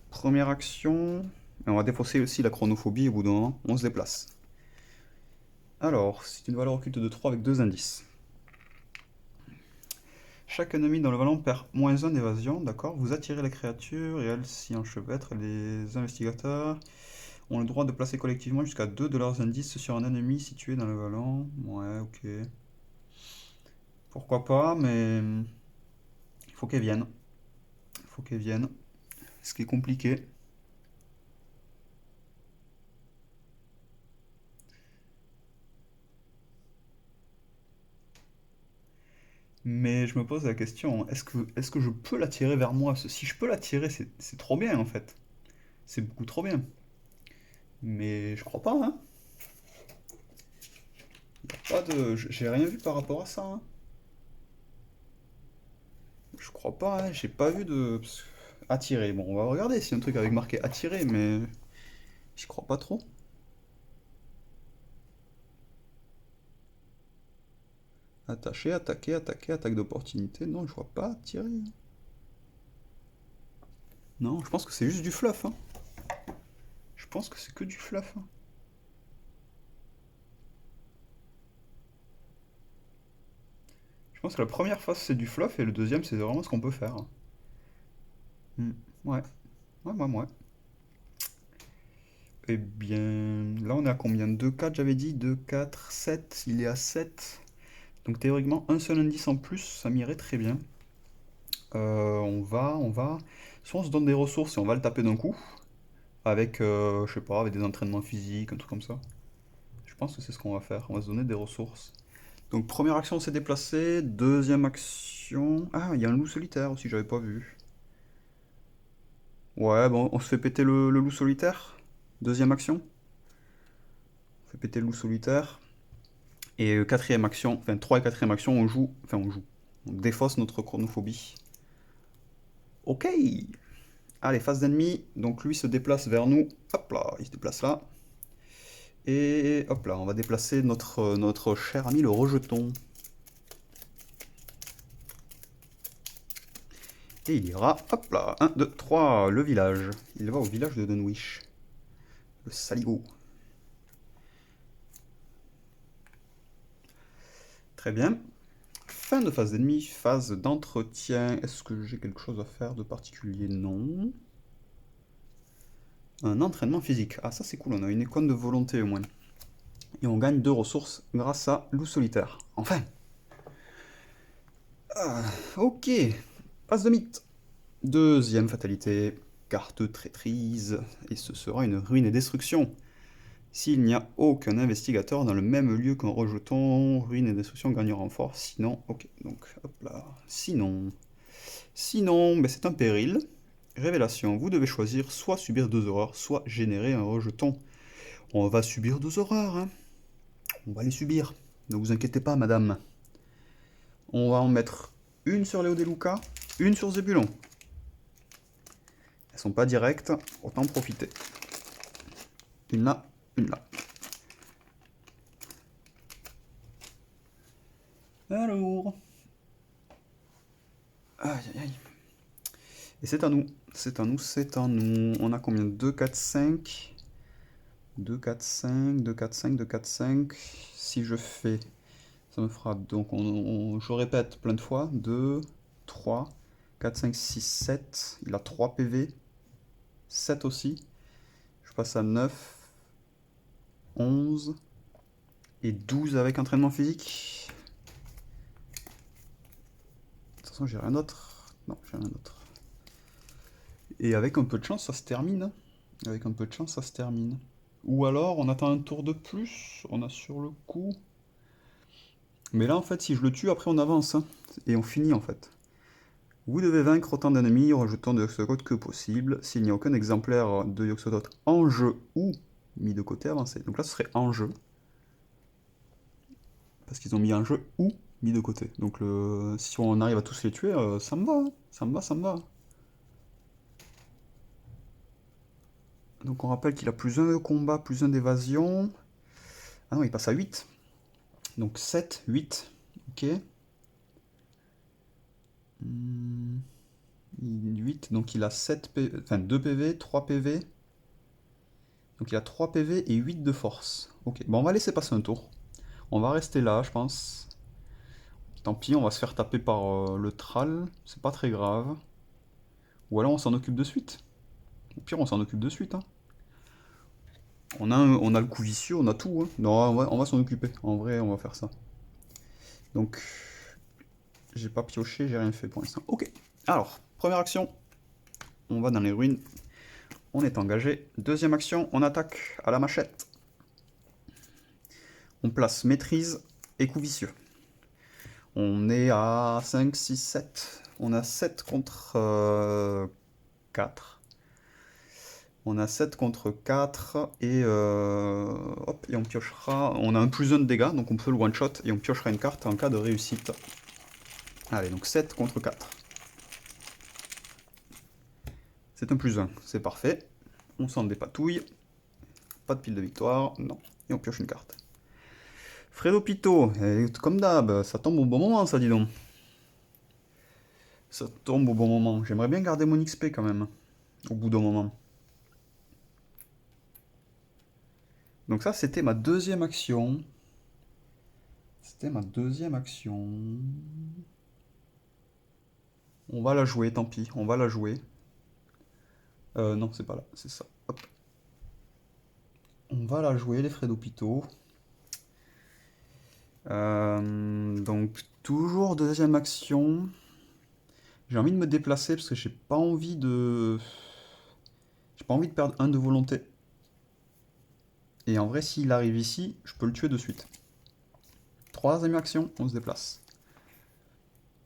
[SPEAKER 1] Première action. Et on va défausser aussi la chronophobie au bout d'un moment. On se déplace. Alors, c'est une valeur occulte de 3 avec 2 indices. Chaque ennemi dans le vallon perd -1 d'évasion, d'accord. Vous attirez la créature et elle s'y enchevêtre. Les investigateurs ont le droit de placer collectivement jusqu'à 2 de leurs indices sur un ennemi situé dans le vallon. Ouais, ok. Pourquoi pas, mais il faut qu'elle vienne. Il faut qu'elle vienne. Ce qui est compliqué. Mais je me pose la question, est-ce que je peux l'attirer vers moi? Si je peux l'attirer, c'est trop bien en fait. C'est beaucoup trop bien. Mais je crois pas, hein. Pas de, j'ai rien vu par rapport à ça, hein. Je crois pas, hein. J'ai pas vu de attirer. Bon, on va regarder s'il y a un truc avec marqué attirer, mais je crois pas trop. Attacher, attaquer, attaquer, attaque d'opportunité. Non, je vois pas attirer. Non, je pense que c'est juste du fluff, hein. Je pense que c'est que du fluff, hein. Je pense que la première phase c'est du fluff et le deuxième c'est vraiment ce qu'on peut faire, hein. Hmm. Ouais, ouais. Eh bien, là on est à combien? 2, 4 j'avais dit, 2, 4, 7, il est à 7. Donc théoriquement un seul indice en plus, ça m'irait très bien. On va... Soit on se donne des ressources et on va le taper d'un coup, avec, je sais pas, avec des entraînements physiques, un truc comme ça. Je pense que c'est ce qu'on va faire, on va se donner des ressources. Donc première action, on s'est déplacé. Deuxième action... Ah, il y a un loup solitaire aussi, j'avais pas vu. Ouais, bon, on se fait péter le loup solitaire. Deuxième action. On fait péter le loup solitaire. Et quatrième action, enfin 3 et quatrième action, on joue... Enfin, on joue. On défausse notre chronophobie. Ok. Allez, phase d'ennemi. Donc lui se déplace vers nous. Hop là, il se déplace là. Et hop là, on va déplacer notre cher ami le rejeton. Et il ira, hop là, 1, 2, 3, le village. Il va au village de Dunwich. Le saligo. Très bien. Fin de phase d'ennemi, phase d'entretien. Est-ce que j'ai quelque chose à faire de particulier? Non. Un entraînement physique. Ah, ça c'est cool, on a une icône de volonté au moins. Et on gagne 2 ressources grâce à loup solitaire. Enfin. Ah, ok. Phase de mythe. Deuxième fatalité. Carte traîtrise. Et ce sera une ruine et destruction. S'il n'y a aucun investigateur dans le même lieu qu'un rejeton, ruine et destruction gagne renfort. Sinon, ok, donc hop là. Sinon, ben, c'est un péril. Révélation, vous devez choisir soit subir 2 horreurs, soit générer un rejeton. On va subir 2 horreurs, hein. On va les subir. Ne vous inquiétez pas, madame. On va en mettre une sur Léo Deluca, une sur Zébulon. Elles sont pas directes, autant en profiter. Une là, une là. Alors. Aïe aïe aïe. Et c'est à nous. C'est à nous, c'est à nous. On a combien? 2, 4, 5. 2, 4, 5, 2, 4, 5, 2, 4, 5. Si je fais, ça me fera, donc je répète plein de fois. 2, 3, 4, 5, 6, 7. Il a 3 PV. 7 aussi. Je passe à 9, 11 et 12 avec entraînement physique. De toute façon, j'ai rien d'autre. Non, j'ai rien d'autre. Et avec un peu de chance, ça se termine. Avec un peu de chance, ça se termine. Ou alors, on attend un tour de plus. On a sur le coup Mais là, en fait, si je le tue, après on avance, hein, et on finit, en fait. Vous devez vaincre autant d'ennemis en rejetant de Yoxotot que possible. S'il n'y a aucun exemplaire de Yoxotot en jeu ou mis de côté, avancez. Donc là, ce serait en jeu. Parce qu'ils ont mis en jeu ou mis de côté. Donc si on arrive à tous les tuer, ça me va, hein. Ça me va, ça me va. Donc on rappelle qu'il a plus 1 de combat, plus 1 d'évasion. Ah non, il passe à 8. Donc 7, 8. Ok. 8, donc il a 7 PV, enfin 2 PV, 3 PV. Donc il a 3 PV et 8 de force. Ok, bon on va laisser passer un tour. On va rester là, je pense. Tant pis, on va se faire taper par le Thrall. C'est pas très grave. Ou alors on s'en occupe de suite. Au pire, on s'en occupe de suite, hein. On a le coup vicieux, on a tout, hein. Non, on va s'en occuper. En vrai, on va faire ça. Donc, j'ai pas pioché, j'ai rien fait pour l'instant. Ok. Alors, première action. On va dans les ruines. On est engagé. Deuxième action, on attaque à la machette. On place maîtrise et coup vicieux. On est à 5, 6, 7. On a 7 contre 4. On a 7 contre 4 et, hop, et on piochera. On a un plus 1 de dégâts, donc on peut le one-shot et on piochera une carte en cas de réussite. Allez, donc 7 contre 4. C'est un plus 1, c'est parfait. On s'en dépatouille. Pas de pile de victoire, non. Et on pioche une carte. Fredo Pito, comme d'hab, ça tombe au bon moment, ça, dis donc. Ça tombe au bon moment. J'aimerais bien garder mon XP quand même, au bout d'un moment. Donc ça, c'était ma deuxième action. C'était ma deuxième action. On va la jouer, tant pis, on va la jouer. Non, c'est pas là, c'est ça. Hop. On va la jouer, les frais d'hôpitaux. Donc, toujours deuxième action. J'ai envie de me déplacer parce que j'ai pas envie de... J'ai pas envie de perdre un de volonté. Et en vrai, s'il arrive ici, je peux le tuer de suite. Troisième action, on se déplace.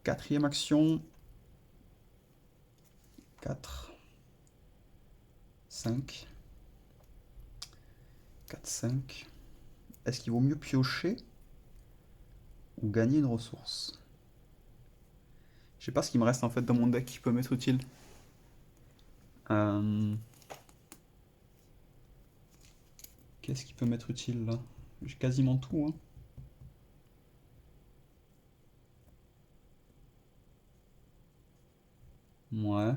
[SPEAKER 1] Quatrième action. 4. 5. 4, 5. Est-ce qu'il vaut mieux piocher ou gagner une ressource? Je sais pas ce qu'il me reste en fait dans mon deck qui peut m'être utile. Qu'est-ce qui peut m'être utile là? J'ai quasiment tout, hein. Ouais.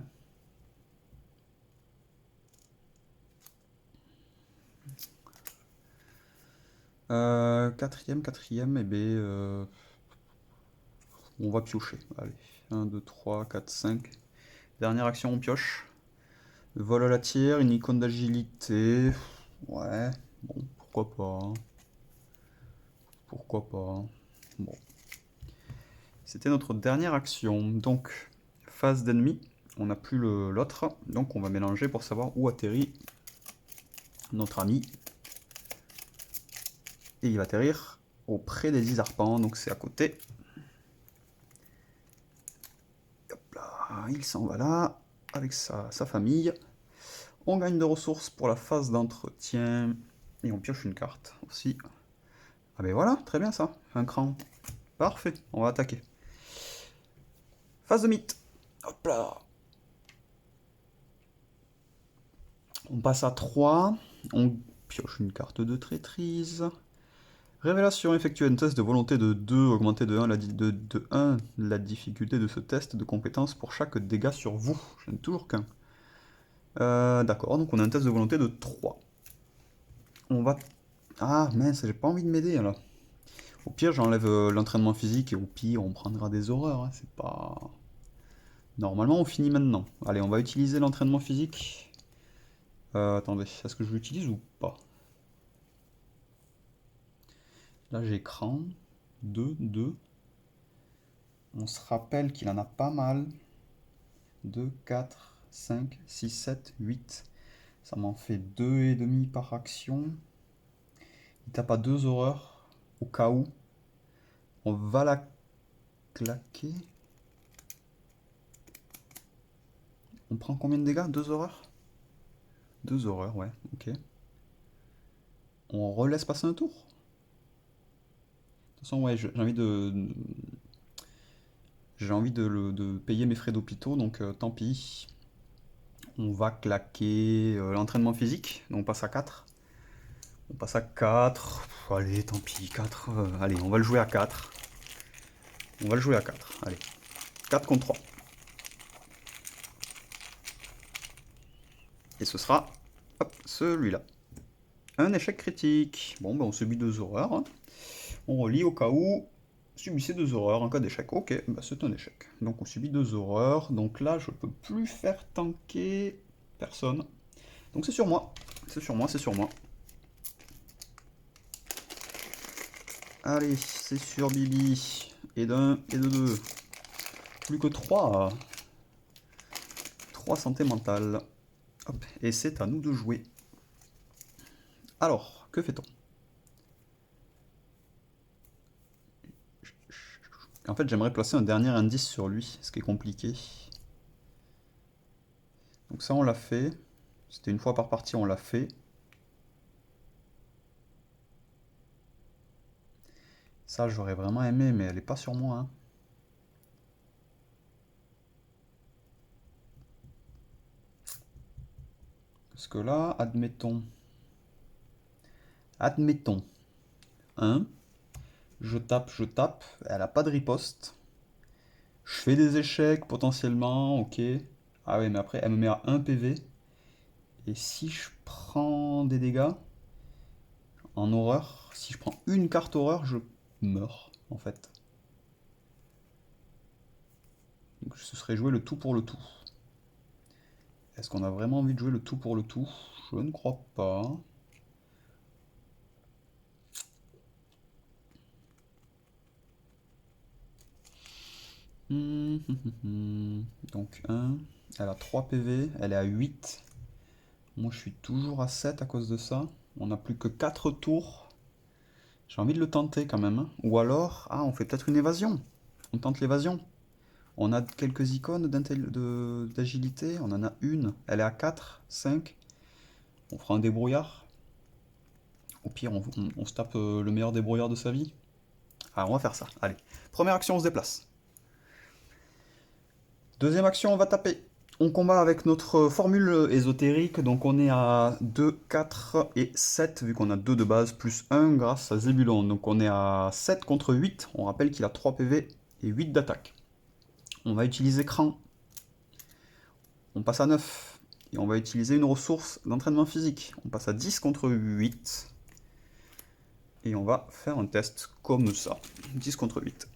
[SPEAKER 1] Quatrième, et ben on va piocher. Allez, 1, 2, 3, 4, 5. Dernière action, on pioche. Vol à la tire, une icône d'agilité. Ouais, bon, pourquoi pas, hein. Pourquoi pas. Bon. C'était notre dernière action. Donc, phase d'ennemi. On n'a plus l'autre. Donc, on va mélanger pour savoir où atterrit notre ami. Et il va atterrir auprès des 10 arpents. Donc, c'est à côté. Hop là, il s'en va là. Avec sa famille. On gagne de ressources pour la phase d'entretien. Et on pioche une carte aussi. Ah ben voilà, très bien ça. Un cran. Parfait, on va attaquer. Phase de mythe. Hop là. On passe à 3. On pioche une carte de traîtrise. Révélation, effectue un test de volonté de 2, augmenter de 1 la difficulté de ce test de compétence pour chaque dégât sur vous. Je n'ai toujours qu'un. D'accord, donc on a un test de volonté de 3. On va... Ah mince, j'ai pas envie de m'aider là. Au pire, j'enlève l'entraînement physique et au pire, on prendra des horreurs, hein. C'est pas... Normalement, on finit maintenant. Allez, on va utiliser l'entraînement physique. Attendez, est-ce que je l'utilise ou pas? Là, j'ai écran. 2, 2. On se rappelle qu'il en a pas mal. 2, 4, 5, 6, 7, 8. Ça m'en fait 2,5 par action. Il tape à 2 horreurs, au cas où. On va la claquer. On prend combien de dégâts? 2 horreurs? 2 horreurs, ouais, ok. On relaisse passer un tour? De toute façon, ouais, j'ai envie de payer mes frais d'hôpitaux, donc tant pis. On va claquer l'entraînement physique, donc on passe à 4. On passe à 4. Allez, tant pis, 4. Allez, on va le jouer à 4. On va le jouer à 4. Allez, 4 contre 3. Et ce sera, hop, celui-là. Un échec critique. Bon, ben on subit 2 horreurs. Hein. On relie au cas où subissez 2 horreurs en cas d'échec. Ok, bah c'est un échec. Donc on subit 2 horreurs. Donc là, je peux plus faire tanker personne. Donc c'est sur moi. C'est sur moi, c'est sur moi. Allez, c'est sur Bibi. Et d'un, et de deux. Plus que 3. 3 santé mentale. Hop, et c'est à nous de jouer. Alors, que fait-on? En fait, j'aimerais placer un dernier indice sur lui, ce qui est compliqué. Donc ça, on l'a fait. C'était une fois par partie, on l'a fait. Ça, j'aurais vraiment aimé, mais elle est pas sur moi. Hein. Parce que là, admettons. Admettons. 1. Je tape. Elle a pas de riposte. Je fais des échecs potentiellement, ok. Ah ouais, mais après, elle me met à 1 PV. Et si je prends des dégâts en horreur, si je prends une carte horreur, je meurs, en fait. Donc ce serait jouer le tout pour le tout. Est-ce qu'on a vraiment envie de jouer le tout pour le tout? Je ne crois pas. Donc 1, elle a 3 PV, elle est à 8. Moi je suis toujours à 7 à cause de ça. On n'a plus que 4 tours. J'ai envie de le tenter quand même. Hein. Ou alors, ah on fait peut-être une évasion. On tente l'évasion. On a quelques icônes d'agilité. On en a une. Elle est à 4, 5. On fera un débrouillard. Au pire, on se tape le meilleur débrouillard de sa vie. Ah, on va faire ça. Allez. Première action, on se déplace. Deuxième action, on va taper. On combat avec notre formule ésotérique, donc on est à 2, 4 et 7, vu qu'on a 2 de base, plus 1 grâce à Zébulon. Donc on est à 7 contre 8, on rappelle qu'il a 3 PV et 8 d'attaque. On va utiliser cran. On passe à 9, et on va utiliser une ressource d'entraînement physique. On passe à 10 contre 8, et on va faire un test comme ça. 10 contre 8.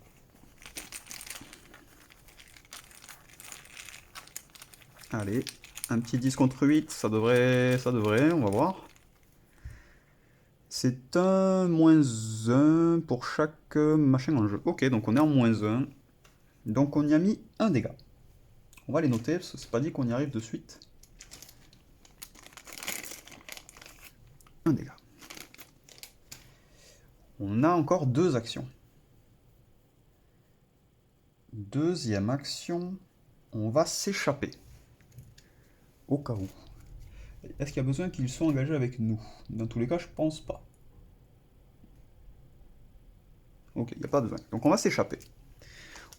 [SPEAKER 1] Allez, un petit 10 contre 8, ça devrait, on va voir. C'est un -1 pour chaque machin en jeu. Ok, donc on est en -1. Donc on y a mis un dégât. On va les noter, parce que c'est pas dit qu'on y arrive de suite. Un dégât. On a encore 2 actions. Deuxième action, on va s'échapper. Au cas où. Est-ce qu'il y a besoin qu'ils soient engagés avec nous? Dans tous les cas, je pense pas. Ok, il n'y a pas besoin. Donc on va s'échapper.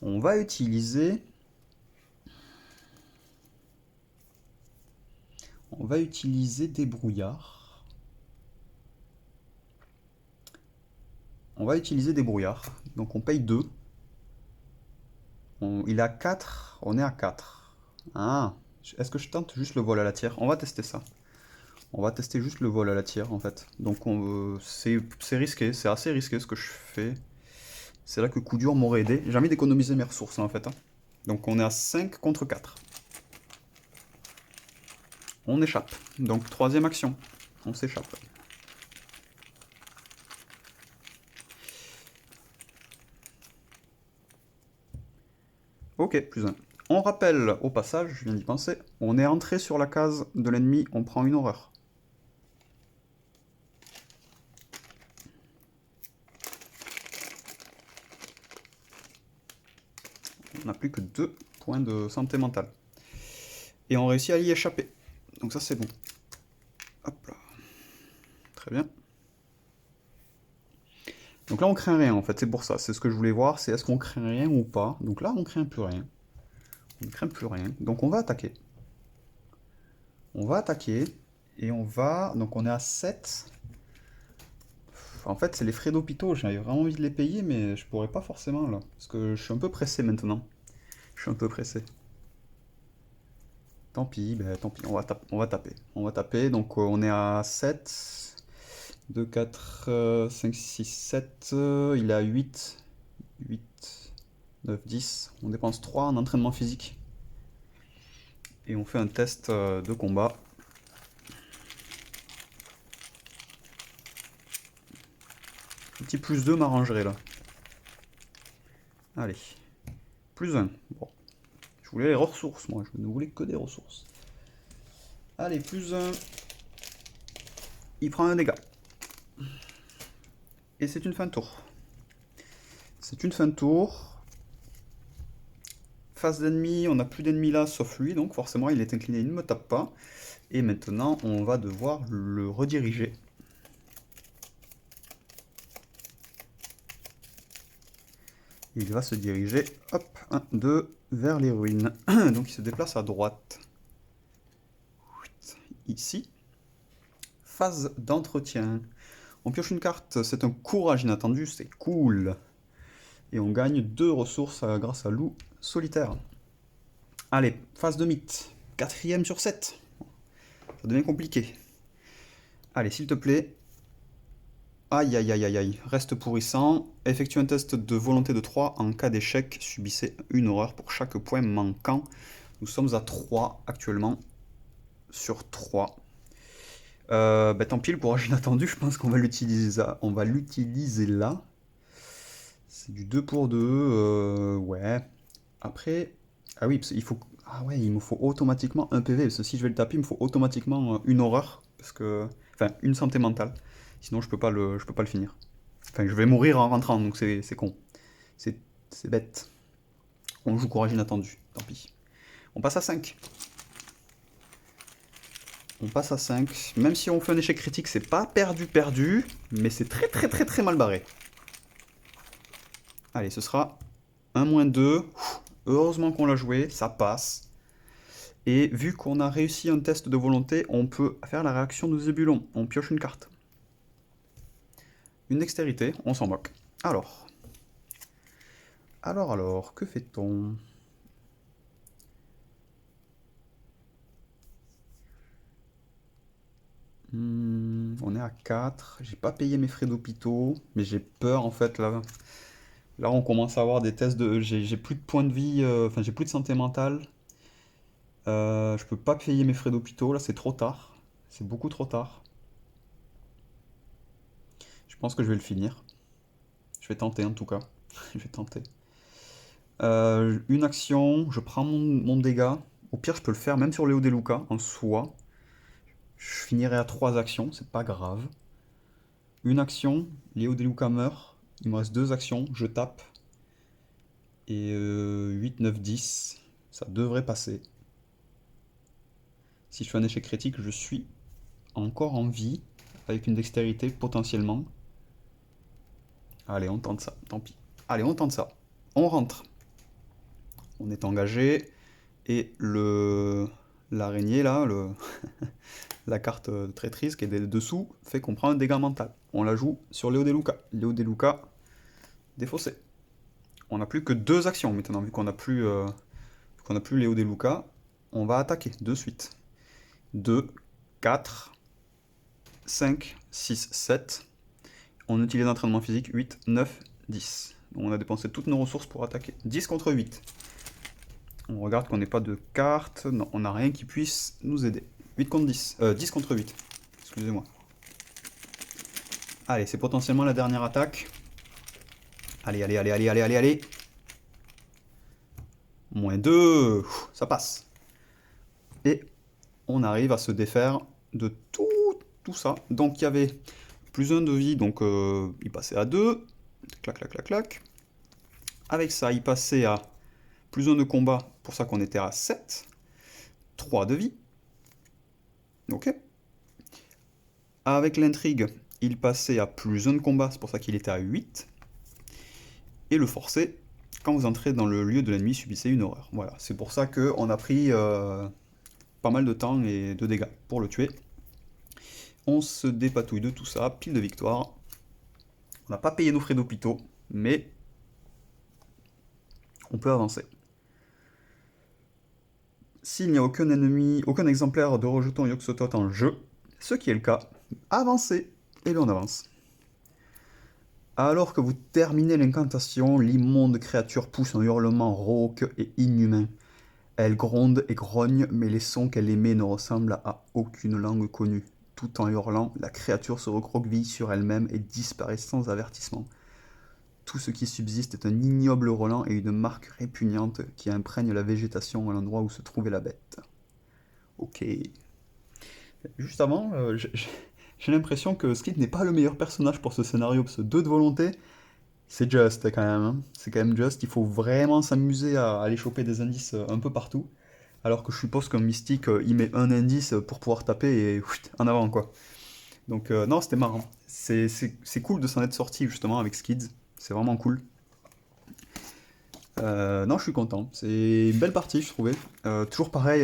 [SPEAKER 1] On va utiliser... On va utiliser des brouillards. On va utiliser des brouillards. Donc on paye 2. Il a 4. On est à 4. Ah, est-ce que je tente juste le vol à la tire? On va tester ça. On va tester juste le vol à la tire en fait. Donc c'est risqué, c'est assez risqué ce que je fais. C'est là que coup dur m'aurait aidé. J'ai envie d'économiser mes ressources en fait. Hein. Donc on est à 5 contre 4. On échappe. Donc troisième action. On s'échappe. Ok, plus 1. On rappelle au passage, je viens d'y penser, on est entré sur la case de l'ennemi, on prend une horreur. On n'a plus que 2 points de santé mentale. Et on réussit à y échapper. Donc ça c'est bon. Hop là. Très bien. Donc là on craint rien en fait, c'est pour ça. C'est ce que je voulais voir, c'est est-ce qu'on craint rien ou pas. Donc là on craint plus rien. On ne craint plus rien. Donc on va attaquer. On va attaquer. Et on va... Donc on est à 7. En fait c'est les frais d'hôpitaux, j'avais vraiment envie de les payer, mais je pourrais pas forcément là. Parce que je suis un peu pressé maintenant. Je suis un peu pressé. Tant pis, ben, tant pis, on va taper. On va taper, donc on est à 7. 2, 4, 5, 6, 7. Il est à 8. 8, 9, 10. On dépense 3 en entraînement physique. Et on fait un test de combat. Un petit plus 2 m'arrangerait là. Allez. Plus 1. Bon. Je voulais les ressources, moi. Je ne voulais que des ressources. Allez, plus 1. Il prend un dégât. Et c'est une fin de tour. C'est une fin de tour. Face d'ennemi, on n'a plus d'ennemis là, sauf lui. Donc forcément, il est incliné, il ne me tape pas. Et maintenant, on va devoir le rediriger. Il va se diriger, hop, 1, 2, vers les ruines. Donc il se déplace à droite. Ici. Phase d'entretien. On pioche une carte, c'est un courage inattendu, c'est cool. Et on gagne 2 ressources grâce à loup solitaire. Allez, phase de mythe. 4ème sur 7. Ça devient compliqué. Allez, s'il te plaît. Aïe, aïe, aïe, aïe, aïe. Reste pourrissant. Effectue un test de volonté de 3. En cas d'échec, subissez une horreur pour chaque point manquant. Nous sommes à 3 actuellement. Sur 3. Bah, tant pis, le courage inattendu, je pense qu'on va l'utiliser là. C'est du 2 pour 2. Ouais. Après... Ah oui, il faut... Ah ouais, il me faut automatiquement un PV. Parce que si je vais le taper, il me faut automatiquement une horreur. Parce que... Enfin, une santé mentale. Sinon, je peux pas le finir. Enfin, je vais mourir en rentrant, donc c'est con. C'est bête. On joue courage inattendu, tant pis. On passe à 5. On passe à 5. Même si on fait un échec critique, c'est pas perdu, mais c'est très mal barré. Allez, ce sera 1-2. Heureusement qu'on l'a joué, ça passe. Et vu qu'on a réussi un test de volonté, on peut faire la réaction de Zébulon. On pioche une carte. Une dextérité, on s'en moque. Alors, que fait-on? On est à 4. J'ai pas payé mes frais d'hôpitaux, mais j'ai peur en fait là. Là, on commence à avoir des tests de. J'ai plus de points de vie, enfin, j'ai plus de santé mentale. Je peux pas payer mes frais d'hôpitaux, là, c'est trop tard. C'est beaucoup trop tard. Je pense que je vais le finir. Je vais tenter en tout cas. Je vais tenter. Une action, je prends mon dégât. Au pire, je peux le faire même sur Léo Deluca en soi. Je finirai à 3 actions, c'est pas grave. Une action, Léo Deluca meurt. Il me reste 2 actions, je tape. Et 8, 9, 10. Ça devrait passer. Si je fais un échec critique, je suis encore en vie. Avec une dextérité potentiellement. Allez, on tente ça, tant pis. Allez, on tente ça. On rentre. On est engagé. Et l'araignée là, la carte de traîtrise qui est dessous, fait qu'on prend un dégât mental. On la joue sur Léo Deluca. Léo Deluca, défaussé. On n'a plus que 2 actions maintenant, vu qu'on n'a plus, Léo Deluca. On va attaquer de suite. 2, 4, 5, 6, 7. On utilise l'entraînement physique 8, 9, 10. Donc on a dépensé toutes nos ressources pour attaquer. 10 contre 8. On regarde qu'on n'ait pas de carte. Non, on n'a rien qui puisse nous aider. 8 contre 10. 10 contre 8. Excusez-moi. Allez, c'est potentiellement la dernière attaque. Allez, allez, allez, allez, allez, allez, allez. Moins 2. Ça passe. Et on arrive à se défaire de tout ça. Donc il y avait plus 1 de vie, donc il passait à 2. Clac, clac, clac, clac. Avec ça, il passait à plus 1 de combat, pour ça qu'on était à 7. 3 de vie. Ok. Avec l'intrigue, il passait à plus 1 de combat, c'est pour ça qu'il était à 8. Et le forcé, quand vous entrez dans le lieu de l'ennemi, subissez une horreur. Voilà, c'est pour ça qu'on a pris pas mal de temps et de dégâts pour le tuer. On se dépatouille de tout ça, pile de victoire. On n'a pas payé nos frais d'hôpitaux, mais on peut avancer. S'il n'y a aucun ennemi, aucun exemplaire de rejeton Yogg-Sothoth en jeu, ce qui est le cas, avancez. Et là on avance. Alors que vous terminez l'incantation, l'immonde créature pousse un hurlement rauque et inhumain. Elle gronde et grogne, mais les sons qu'elle émet ne ressemblent à aucune langue connue. Tout en hurlant, la créature se recroqueville sur elle-même et disparaît sans avertissement. Tout ce qui subsiste est un ignoble relent et une marque répugnante qui imprègne la végétation à l'endroit où se trouvait la bête. Ok. Juste avant, j'ai l'impression que Skid n'est pas le meilleur personnage pour ce scénario, parce que 2 de volonté, c'est juste quand même. Hein. C'est quand même juste, il faut vraiment s'amuser à aller choper des indices un peu partout. Alors que je suppose qu'un mystique, il met un indice pour pouvoir taper et en avant quoi. Donc non, c'était marrant. C'est cool de s'en être sorti justement avec Skids. C'est vraiment cool. Non, je suis content. C'est une belle partie, je trouvais. Toujours pareil,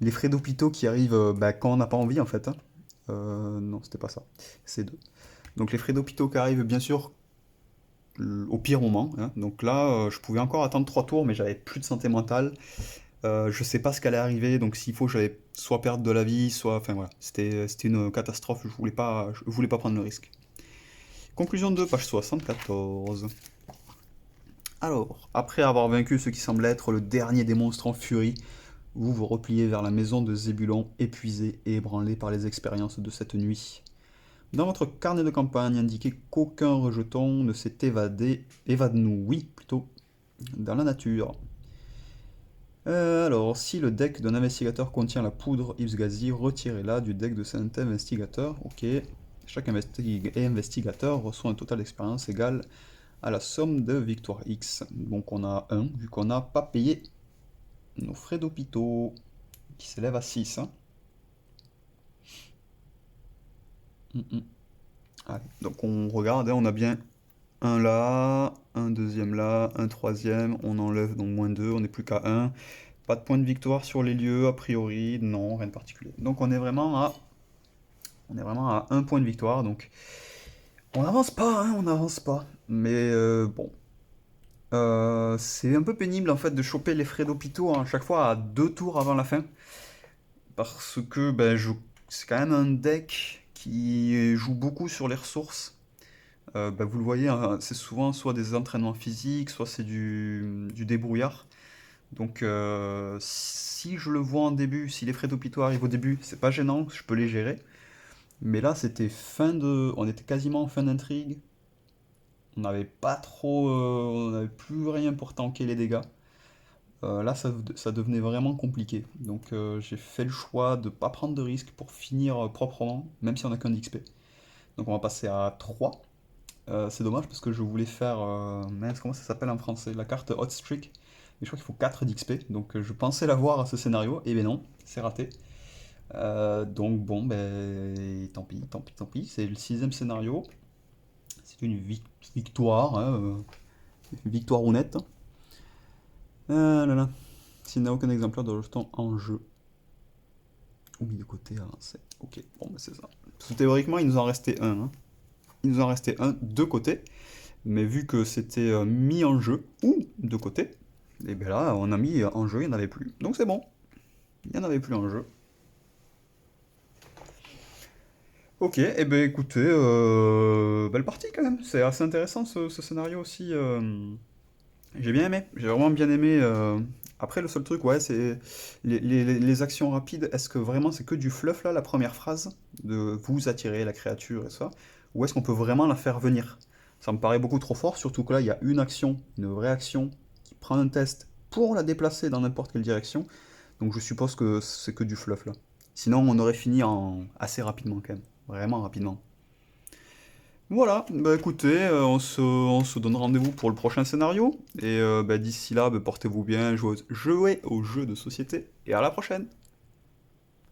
[SPEAKER 1] les frais d'hôpitaux qui arrivent quand on n'a pas envie en fait. Hein. Non, c'était pas ça. C'est deux. Donc les frais d'hôpitaux qui arrivent bien sûr au pire moment. Hein. Donc là, je pouvais encore attendre 3 tours, mais j'avais plus de santé mentale. Je sais pas ce qu'allait arriver, donc s'il faut, j'allais soit perdre de la vie, soit. Enfin voilà, c'était une catastrophe, je voulais pas prendre le risque. Conclusion 2, page 74. Alors, après avoir vaincu ce qui semble être le dernier des monstres en furie, vous vous repliez vers la maison de Zébulon, épuisé et ébranlé par les expériences de cette nuit. Dans votre carnet de campagne, indiquez qu'aucun rejeton ne s'est évanoui plutôt, dans la nature. Alors, si le deck d'un investigateur contient la poudre Ipsgazi, retirez-la du deck de cet investigateur. Ok. Chaque investigateur reçoit un total d'expérience égal à la somme de victoire X. Donc on a 1, vu qu'on n'a pas payé nos frais d'hôpitaux, qui s'élèvent à 6. Hein. Allez, donc on regarde, hein, on a bien un là, un deuxième là, un troisième, on enlève donc moins 2, on n'est plus qu'à 1. Pas de point de victoire sur les lieux, a priori, non, rien de particulier. Donc on est vraiment à 1 point de victoire, donc on n'avance pas, hein, on n'avance pas. Mais bon, c'est un peu pénible en fait de choper les frais d'hôpitaux à chaque fois à 2 tours avant la fin. Parce que c'est quand même un deck qui joue beaucoup sur les ressources. Vous le voyez, hein, c'est souvent soit des entraînements physiques, soit c'est du débrouillard. Donc si je le vois en début, si les frais d'hôpitaux arrivent au début, c'est pas gênant, je peux les gérer. Mais là, on était quasiment en fin d'intrigue. On n'avait pas trop, on n'avait plus rien pour tanker les dégâts. Là, ça devenait vraiment compliqué. Donc j'ai fait le choix de ne pas prendre de risques pour finir proprement, même si on n'a qu'un d'XP. Donc on va passer à 3. C'est dommage parce que je voulais faire, mince, comment ça s'appelle en français? La carte Hot Streak. Mais je crois qu'il faut 4 d'XP. Donc je pensais l'avoir à ce scénario, et ben non, c'est raté. Donc bon, tant pis, tant pis, tant pis. C'est le 6ème scénario. C'est une victoire, hein, victoire honnête. Ah là là. S'il n'a aucun exemplaire de rejeton en jeu. Ou mis de côté, avancé. Ok, bon, c'est ça. Parce que théoriquement, il nous en restait un. Hein. Il nous en restait un de côté. Mais vu que c'était mis en jeu ou de côté, et bien là, on a mis en jeu, il n'y en avait plus. Donc c'est bon. Il n'y en avait plus en jeu. Ok, et ben écoutez, belle partie quand même. C'est assez intéressant ce scénario aussi. J'ai bien aimé, j'ai vraiment bien aimé. Après, le seul truc, ouais, c'est les actions rapides. Est-ce que vraiment c'est que du fluff là, la première phrase, de vous attirer la créature et ça, ou est-ce qu'on peut vraiment la faire venir? Ça me paraît beaucoup trop fort, surtout que là, il y a une action, une vraie action, qui prend un test pour la déplacer dans n'importe quelle direction. Donc je suppose que c'est que du fluff là. Sinon, on aurait fini assez rapidement quand même, vraiment rapidement. Voilà, bah écoutez, on se donne rendez-vous pour le prochain scénario. Et bah, d'ici là, bah, portez-vous bien, jouez aux jeux de société. Et à la prochaine!